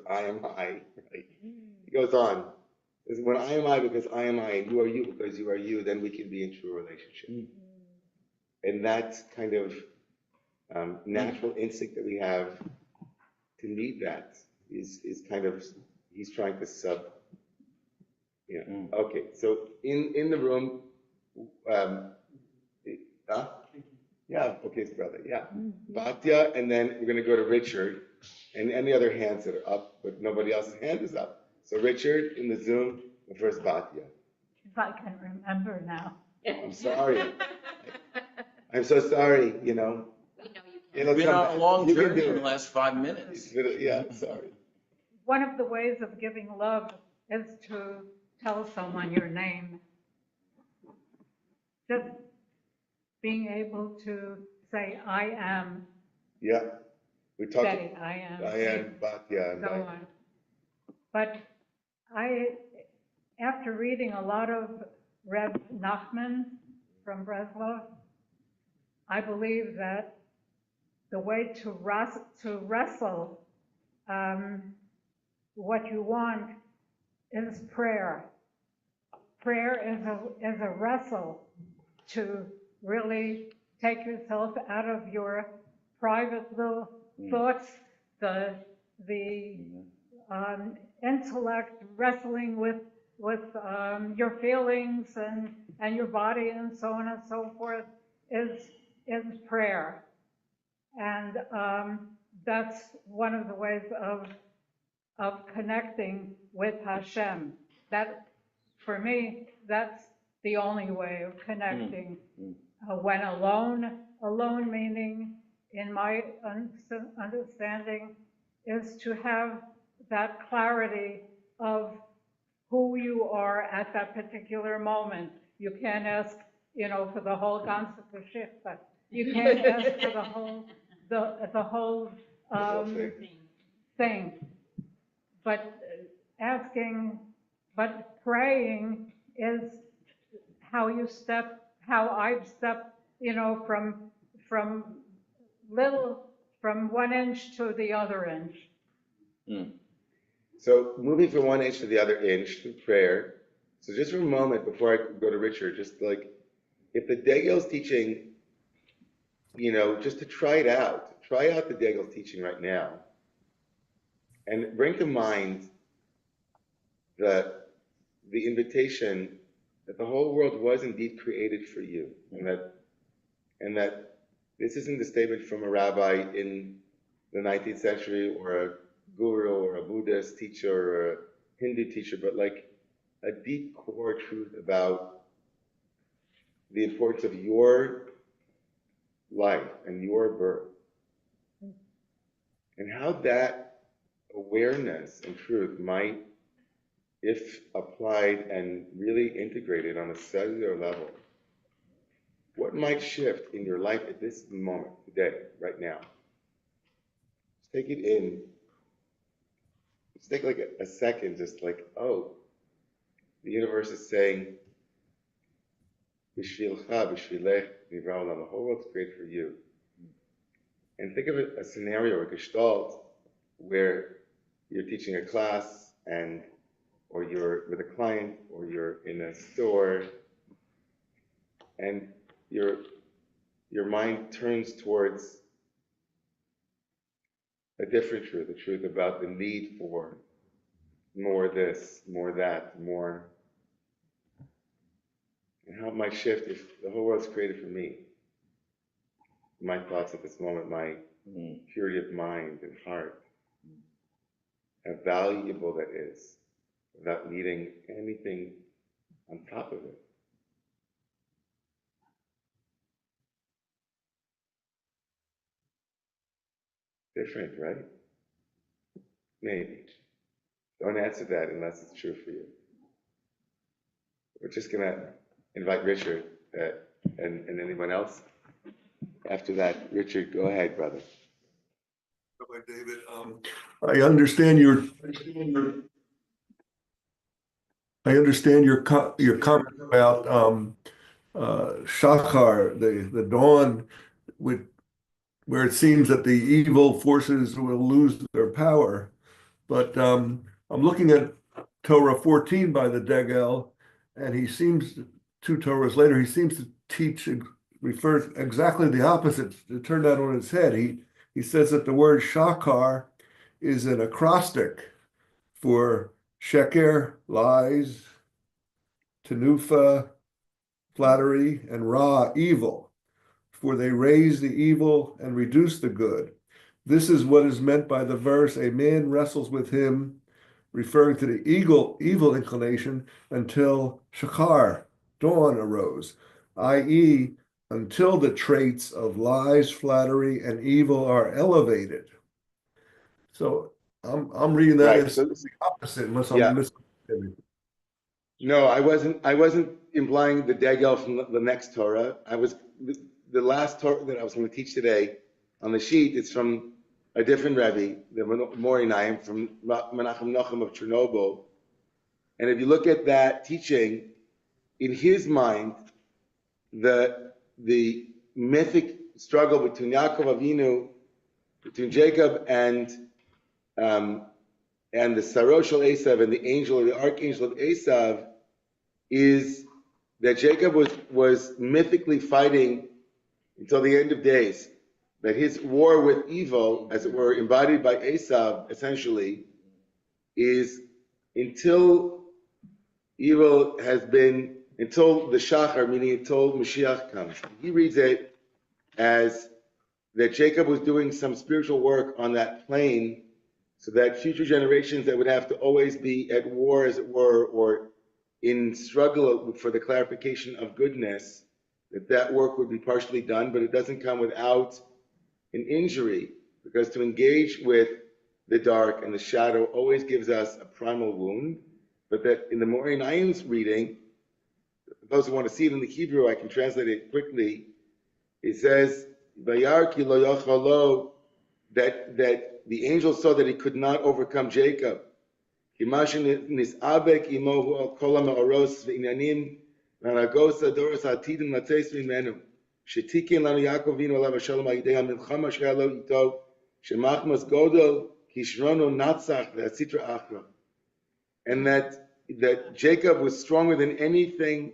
I, right? It goes on. When I am I because I am I and you are you because you are you, then we can be in true relationship. And that's kind of natural instinct that we have to need that is kind of, he's trying to okay, so in the room, um, huh? Yeah, okay, brother, yeah. Batya, and then we're gonna go to Richard, and any other hands that are up, but nobody else's hand is up. So Richard in the Zoom, and first Batya. If I can remember now. I'm sorry. I'm so sorry, you know. It's been on a long You can journey do in the it. last 5 minutes. It's been yeah, sorry. One of the ways of giving love is to tell someone your name. Just being able to say, I am Yeah, we talked. Betty, I am. Diane, Batya, So on. But after reading a lot of Reb Nachman from Breslov, I believe that the way to wrestle what you want is prayer. Prayer is a wrestle to really take yourself out of your private little thoughts, the intellect wrestling with your feelings and your body and so on and so forth is prayer. And that's one of the ways of connecting with Hashem. That, for me, that's the only way of connecting. When alone meaning, in my understanding, is to have that clarity of who you are at that particular moment. You can't ask, for the whole ganze Geschichte. You can't ask for the whole thing. But praying is how I've stepped, from 1 inch to the other inch. So moving from 1 inch to the other inch through prayer. So just for a moment before I go to Richard, just like if the Degel's teaching, just to try out the Degel's teaching right now, and bring to mind the invitation that the whole world was indeed created for you, and that this isn't a statement from a rabbi in the 19th century or a guru or a Buddhist teacher or a Hindu teacher, but like a deep core truth about the importance of your life and your birth, and how that awareness and truth might, if applied and really integrated on a cellular level, what might shift in your life at this moment, today, right now? Just take it in. Just take like a second, just like, oh, the universe is saying, B'shvilcha, b'shvilech, nivra olam. The whole world's great for you. And think of it a scenario, a gestalt, where you're teaching a class or you're with a client, or you're in a store, and your mind turns towards a different truth, a truth about the need for more this, more that, more, and how it might shift if the whole world's created for me. My thoughts at this moment, my purity of mind and heart, how valuable that is, without needing anything on top of it. Different, right? Maybe. Don't answer that unless it's true for you. We're just gonna invite Richard and anyone else. After that, Richard, go ahead, brother. Rabbi David, I understand your comment about Shachar, the dawn, where it seems that the evil forces will lose their power. But I'm looking at Torah 14 by the Degel, and he seems, 2 Torahs later, he seems to teach refers exactly the opposite, to turn that on its head. He says that the word shakar is an acrostic for sheker, lies, tenufa, flattery, and ra, evil, for they raise the evil and reduce the good. This is what is meant by the verse, a man wrestles with him, referring to the evil inclination until shakar, dawn arose, i.e., until the traits of lies, flattery, and evil are elevated. So I'm reading that Right. as So, the opposite, unless I'm yeah. misunderstanding. No, I wasn't implying the degel from the next Torah. The last Torah that I was going to teach today on the sheet. It's from a different Rebbe, the Morinayim, from Menachem Nochem of Chernobyl. And if you look at that teaching, in his mind, the mythic struggle between Yaakov Avinu, between Jacob um, and the Saroshal Esav and the angel, the archangel of Esav, is that Jacob was mythically fighting until the end of days. That his war with evil, as it were, embodied by Esav, essentially, is until evil has been, until the Shachar, meaning until Mashiach comes. He reads it as that Jacob was doing some spiritual work on that plane so that future generations that would have to always be at war, as it were, or in struggle for the clarification of goodness, that work would be partially done, but it doesn't come without an injury, because to engage with the dark and the shadow always gives us a primal wound, but that in the Morin Ayim's reading, those who want to see it in the Hebrew, I can translate it quickly. It says, "Vayar ki lo yochalo," that the angel saw that he could not overcome Jacob. Nisabek imohu al kol ha'ma'oros v'inyanim v'haragos hadoros ha'atidim latzeis mimenu. Shetikin lanu Yaakov v'inu alav hashalom ha'yidei ha'milchama she'aya lo ito shemachmas godol kishrono natzach v'hasitra achra. And that Jacob was stronger than anything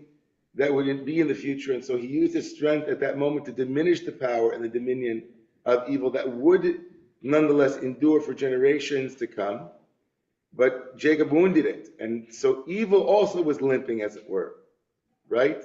that would be in the future, and so he used his strength at that moment to diminish the power and the dominion of evil that would nonetheless endure for generations to come. But Jacob wounded it, and so evil also was limping, as it were, right?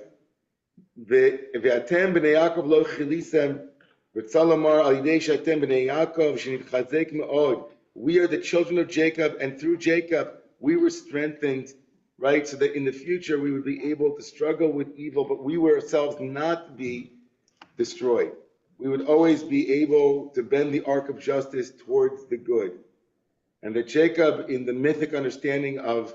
Ve'atem b'nei Yaakov lo chilisem v'tzalamar al yidei she'atem b'nei Yaakov shenitchazek me'od. We are the children of Jacob, and through Jacob we were strengthened, right? So that in the future we would be able to struggle with evil, but we were ourselves not be destroyed. We would always be able to bend the arc of justice towards the good. And that Jacob, in the mythic understanding of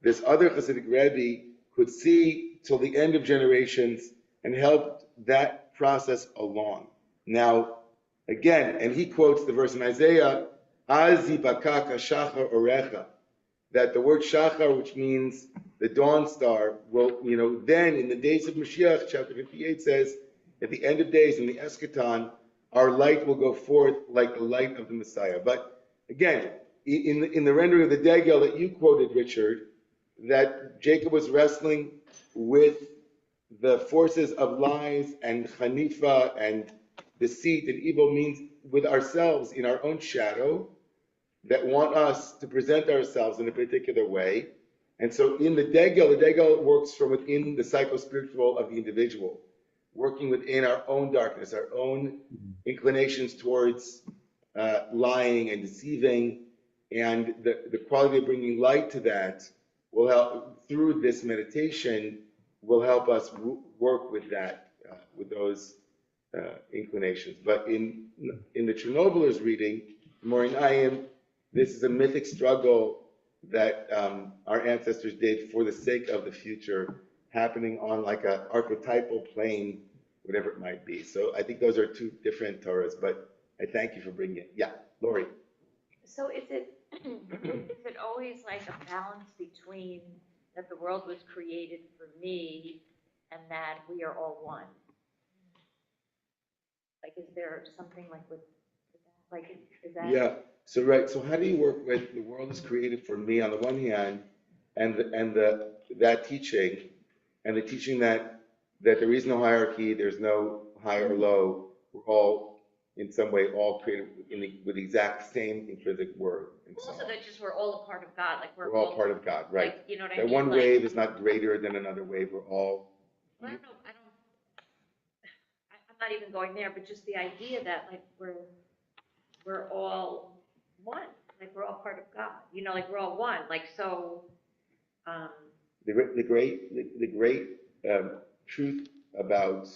this other Hasidic Rebbe, could see till the end of generations and helped that process along. Now, again, and he quotes the verse in Isaiah, "Az yibakak hashachar orecha," that the word shachar, which means the dawn star, will, then in the days of Mashiach, chapter 58 says, at the end of days, in the eschaton, our light will go forth like the light of the Messiah. But again, in the rendering of the Degel that you quoted, Richard, that Jacob was wrestling with the forces of lies and chanifa and deceit and evil, means with ourselves in our own shadow that want us to present ourselves in a particular way. And so in the Degel works from within the psycho-spiritual of the individual, working within our own darkness, our own inclinations towards lying and deceiving, and the quality of bringing light to that will help, through this meditation, will help us work with that, with those inclinations. But in the Chernobylers reading, Morin Ayim, this is a mythic struggle that our ancestors did for the sake of the future, happening on like an archetypal plane, whatever it might be. So I think those are two different Torahs, but I thank you for bringing it. Yeah, Lori. So is it always like a balance between that the world was created for me and that we are all one? Like, is there something like is that? Yeah. So right. So how do you work with the world is created for me on the one hand, and that teaching, and the teaching that that there is no hierarchy, there's no high or low. We're all, in some way, all created with the exact same intrinsic worth. And so Also, that just we're all a part of God, like we're all part of God, right? Like, you know what I That mean? one Like, wave is not greater than another wave. We're all. I don't know, I'm not even going there, but just the idea that like we're all one, like we're all part of God, you know, like we're all one, like so. The great truth about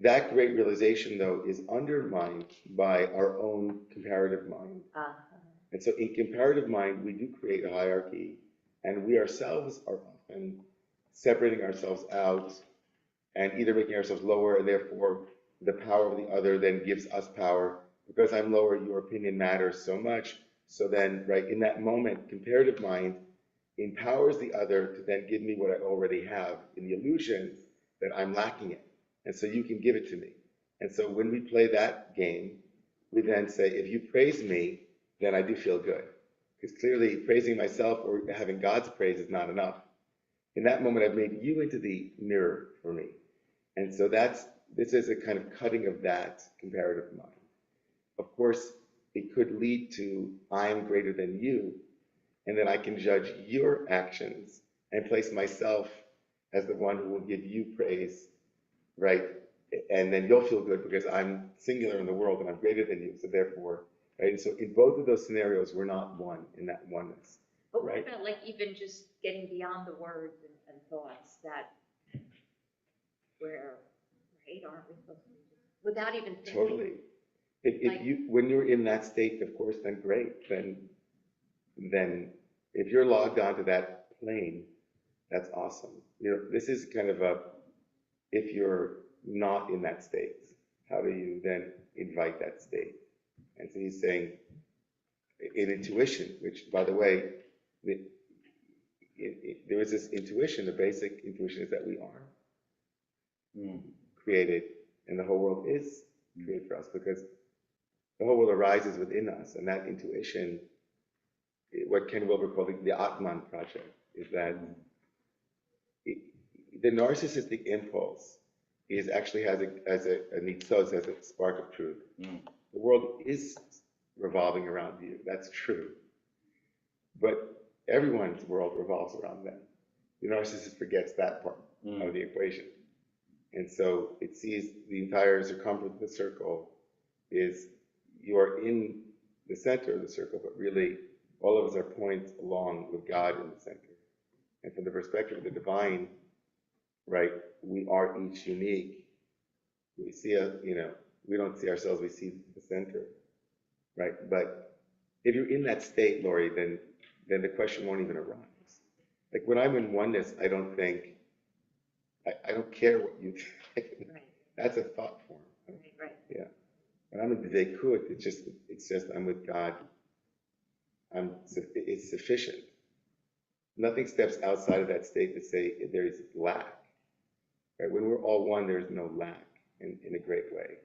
that great realization, though, is undermined by our own comparative mind. And so in comparative mind, we do create a hierarchy, and we ourselves are often separating ourselves out and either making ourselves lower, and therefore the power of the other then gives us power. Because I'm lower, your opinion matters so much. So then, right, in that moment, comparative mind empowers the other to then give me what I already have in the illusion that I'm lacking it. And so you can give it to me. And so when we play that game, we then say, if you praise me, then I do feel good. Because clearly praising myself or having God's praise is not enough. In that moment, I've made you into the mirror for me. And so this is a kind of cutting of that comparative mind. Of course, it could lead to I am greater than you, and then I can judge your actions and place myself as the one who will give you praise, right? And then you'll feel good because I'm singular in the world and I'm greater than you. So therefore, right? And so in both of those scenarios, we're not one in that oneness. But right? what about like even just getting beyond the words and thoughts that we're, right, aren't we supposed to be just, without even thinking? Totally. When you're in that state, of course, then great. Then if you're logged onto that plane, that's awesome. You know, this is kind of if you're not in that state, how do you then invite that state? And so he's saying, in intuition, which, by the way, there is this intuition, the basic intuition is that we are created, and the whole world is created for us, because the whole world arises within us, and that intuition, what Ken Wilber called the Atman project, is that the narcissistic impulse actually has a nitzos, has a spark of truth. The world is revolving around you, that's true. But everyone's world revolves around them. The narcissist forgets that part of the equation. And so it sees the entire circumference of the circle is you are in the center of the circle, but really all of us are points along with God in the center. And from the perspective of the divine, right, we are each unique. We see we don't see ourselves, we see the center, right? But if you're in that state, Lori, then the question won't even arise. Like when I'm in oneness, I don't think, I don't care what you think. Right. That's a thought form. Right. Yeah. When I'm in Dveikut, it's just I'm with God. It's sufficient. Nothing steps outside of that state to say there is lack. Right? When we're all one, there's no lack in a great way.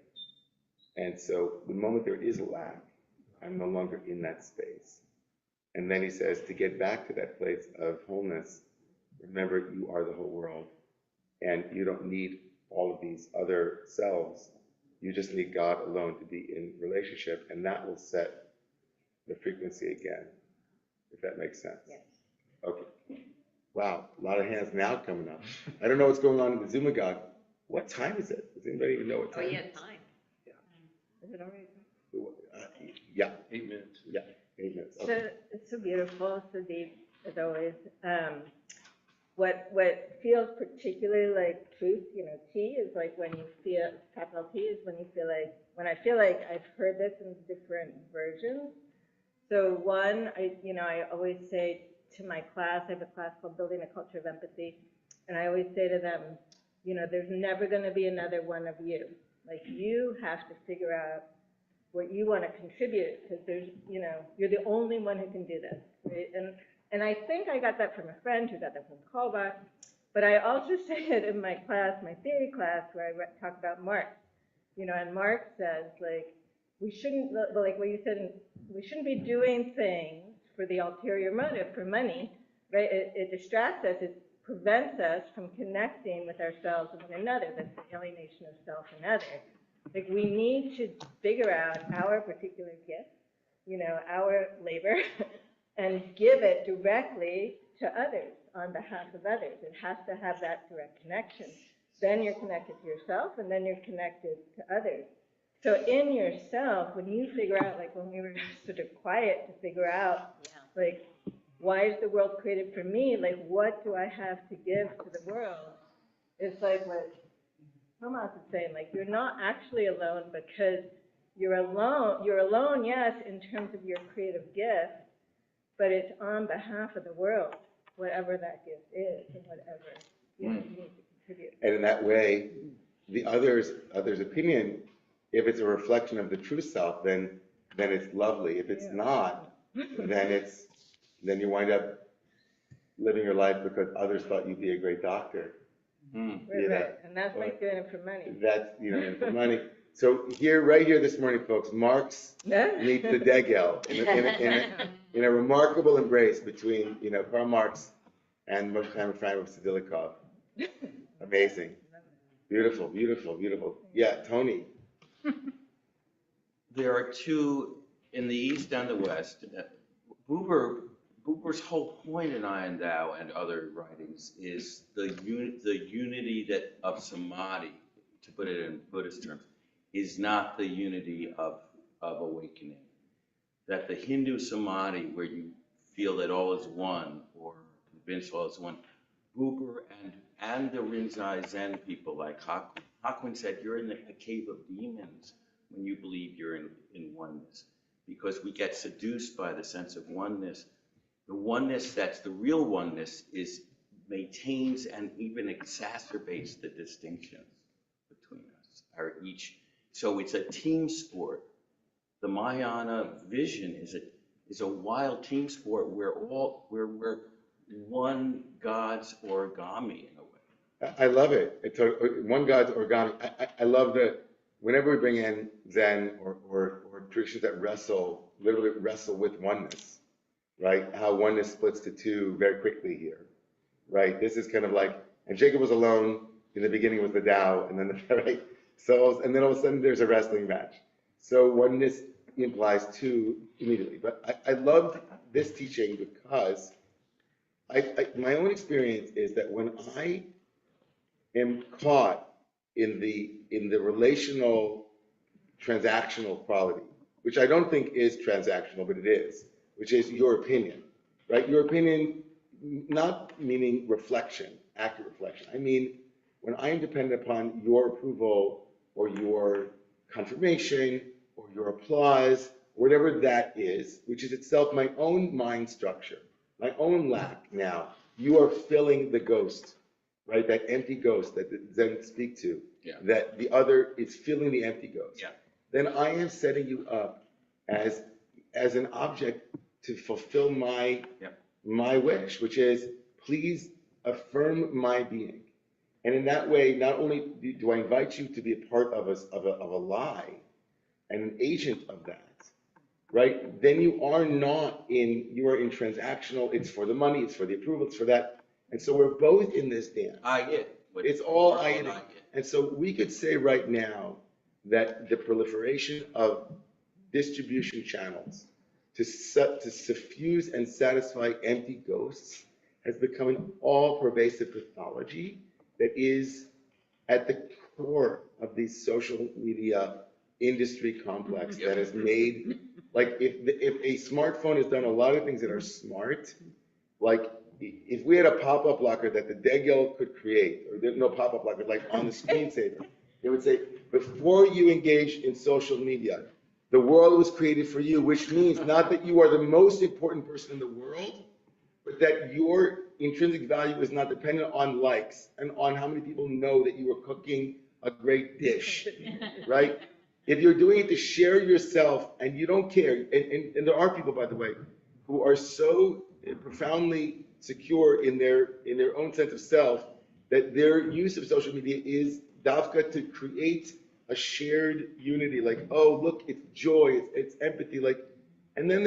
And so the moment there is lack, I'm no longer in that space. And then he says, to get back to that place of wholeness, remember you are the whole world. And you don't need all of these other selves. You just need God alone to be in relationship, and that will set the frequency again, if that makes sense. Yes. Okay. Wow, a lot of hands now coming up. I don't know what's going on in the Zoomagog. What time is it? Does anybody even know what time? Oh, yeah, it is? time. Is it already? Yeah, 8 minutes. yeah, 8 minutes. Okay. So, it's so beautiful, so deep, as always. What feels particularly like truth, T is like when you feel, capital T is when I feel like I've heard this in different versions. So one, I always say to my class, I have a class called Building a Culture of Empathy, and I always say to them, there's never going to be another one of you. Like, you have to figure out what you want to contribute, because you're the only one who can do this, right? And I think I got that from a friend who got that from Kolbach, but I also say it in my class, my theory class, where I talk about Marx, and Marx says, like, we shouldn't, like what you said, we shouldn't be doing things for the ulterior motive, for money, right? It distracts us, it prevents us from connecting with ourselves and one another. That's the alienation of self and other. Like, we need to figure out our particular gift, our labor, and give it directly to others on behalf of others. It has to have that direct connection. Then you're connected to yourself, and then you're connected to others. So in yourself, when you figure out, like when we were sort of quiet to figure out, like, why is the world created for me? Like, what do I have to give to the world? It's like what Thomas is saying, like, you're not actually alone because you're alone. You're alone, yes, in terms of your creative gift, but it's on behalf of the world, whatever that gift is and whatever you need to contribute. And in that way, the other's opinion, if it's a reflection of the true self, then it's lovely. If it's not, then you wind up living your life because others thought you'd be a great doctor. Right. And that's like doing it for money. That's, for money. So right here this morning, folks, Marx meets the Degel in a remarkable embrace between, Karl Marx and Moshe Ephraim of Sadilikov. Amazing. Beautiful, beautiful, beautiful. Yeah, Tony. There are two in the East and the West. Buber's whole point in I and Thou and other writings is the unity of samadhi, to put it in Buddhist terms, is not the unity of awakening. That the Hindu samadhi, where you feel that all is one, or convinced all is one, Buber and the Rinzai Zen people like Hakuin said, you're in a cave of demons when you believe you're in oneness, because we get seduced by the sense of oneness. The oneness that's the real oneness maintains and even exacerbates the distinctions between us. So it's a team sport. The Mahayana vision is a wild team sport where we're one God's origami in a way. I love it. It's one God's origami. I love that whenever we bring in Zen or traditions that literally wrestle with oneness, right? How oneness splits to two very quickly here, right? This is kind of like, and Jacob was alone in the beginning with the Tao, and then right? So, and then all of a sudden there's a wrestling match. So oneness implies two immediately. But I loved this teaching because my own experience is that when I am caught in the relational transactional quality, which I don't think is transactional, but it is, which is your opinion, right? Your opinion, not meaning reflection, accurate reflection. I mean, when I am dependent upon your approval or your confirmation or your applause, whatever that is, which is itself my own mind structure, my own lack now, you are filling the ghost, right? That empty ghost that the Zen speak to, that the other is filling the empty ghost. Then I am setting you up as an object to fulfill my wish, which is, please affirm my being. And in that way, not only do I invite you to be a part of a lie and an agent of that, right? Then you are in transactional, it's for the money, it's for the approval, it's for that. And so we're both in this dance. I get. It's all I get. And so we could say right now that the proliferation of distribution channels to suffuse and satisfy empty ghosts has become an all-pervasive pathology that is at the core of the social media industry complex that has made, like, if a smartphone has done a lot of things that are smart, like if we had a pop-up blocker that the Degel could create, or there's no pop-up blocker, like on the screensaver, it would say, before you engage in social media, the world was created for you, which means not that you are the most important person in the world, but that your intrinsic value is not dependent on likes and on how many people know that you are cooking a great dish, right? If you're doing it to share yourself and you don't care, and there are people, by the way, who are so profoundly secure in their own sense of self that their use of social media is dafka to create a shared unity, like, oh, look, it's joy, it's empathy, like, and then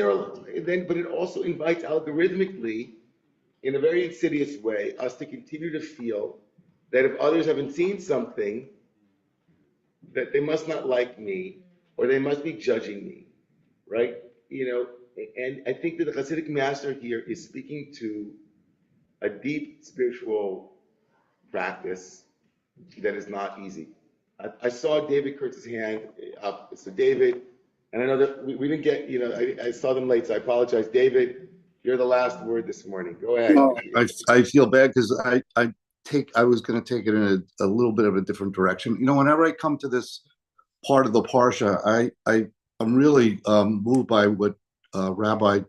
but it also invites algorithmically in a very insidious way, us to continue to feel that if others haven't seen something, that they must not like me, or they must be judging me, right? You know, and I think that the Hasidic master here is speaking to a deep spiritual practice that is not easy. I saw David Kurtz's hand up. So David, and I know that we didn't get, you know, I saw them late, so I apologize. David, you're the last word this morning. Go ahead. I feel bad because I was going to take it in a little bit of a different direction. You know, whenever I come to this part of the parsha, I'm really moved by what Rabbi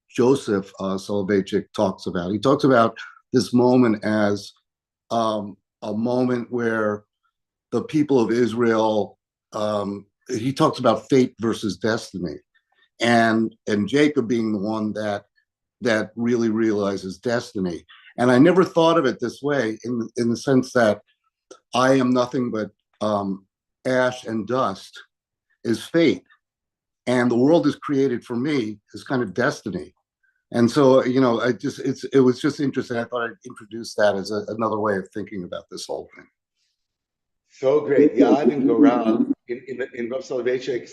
Joseph Soloveitchik talks about. He talks about this moment as a moment where the people of Israel, he talks about fate versus destiny, and Jacob being the one that really realizes destiny. And I never thought of it this way, in the sense that I am nothing but ash and dust is fate, and the world is created for me is kind of destiny. And so, you know, it was just interesting. I thought I'd introduce that as another way of thinking about this whole thing. So great. Yad and Goral in Rav Soloveitchik's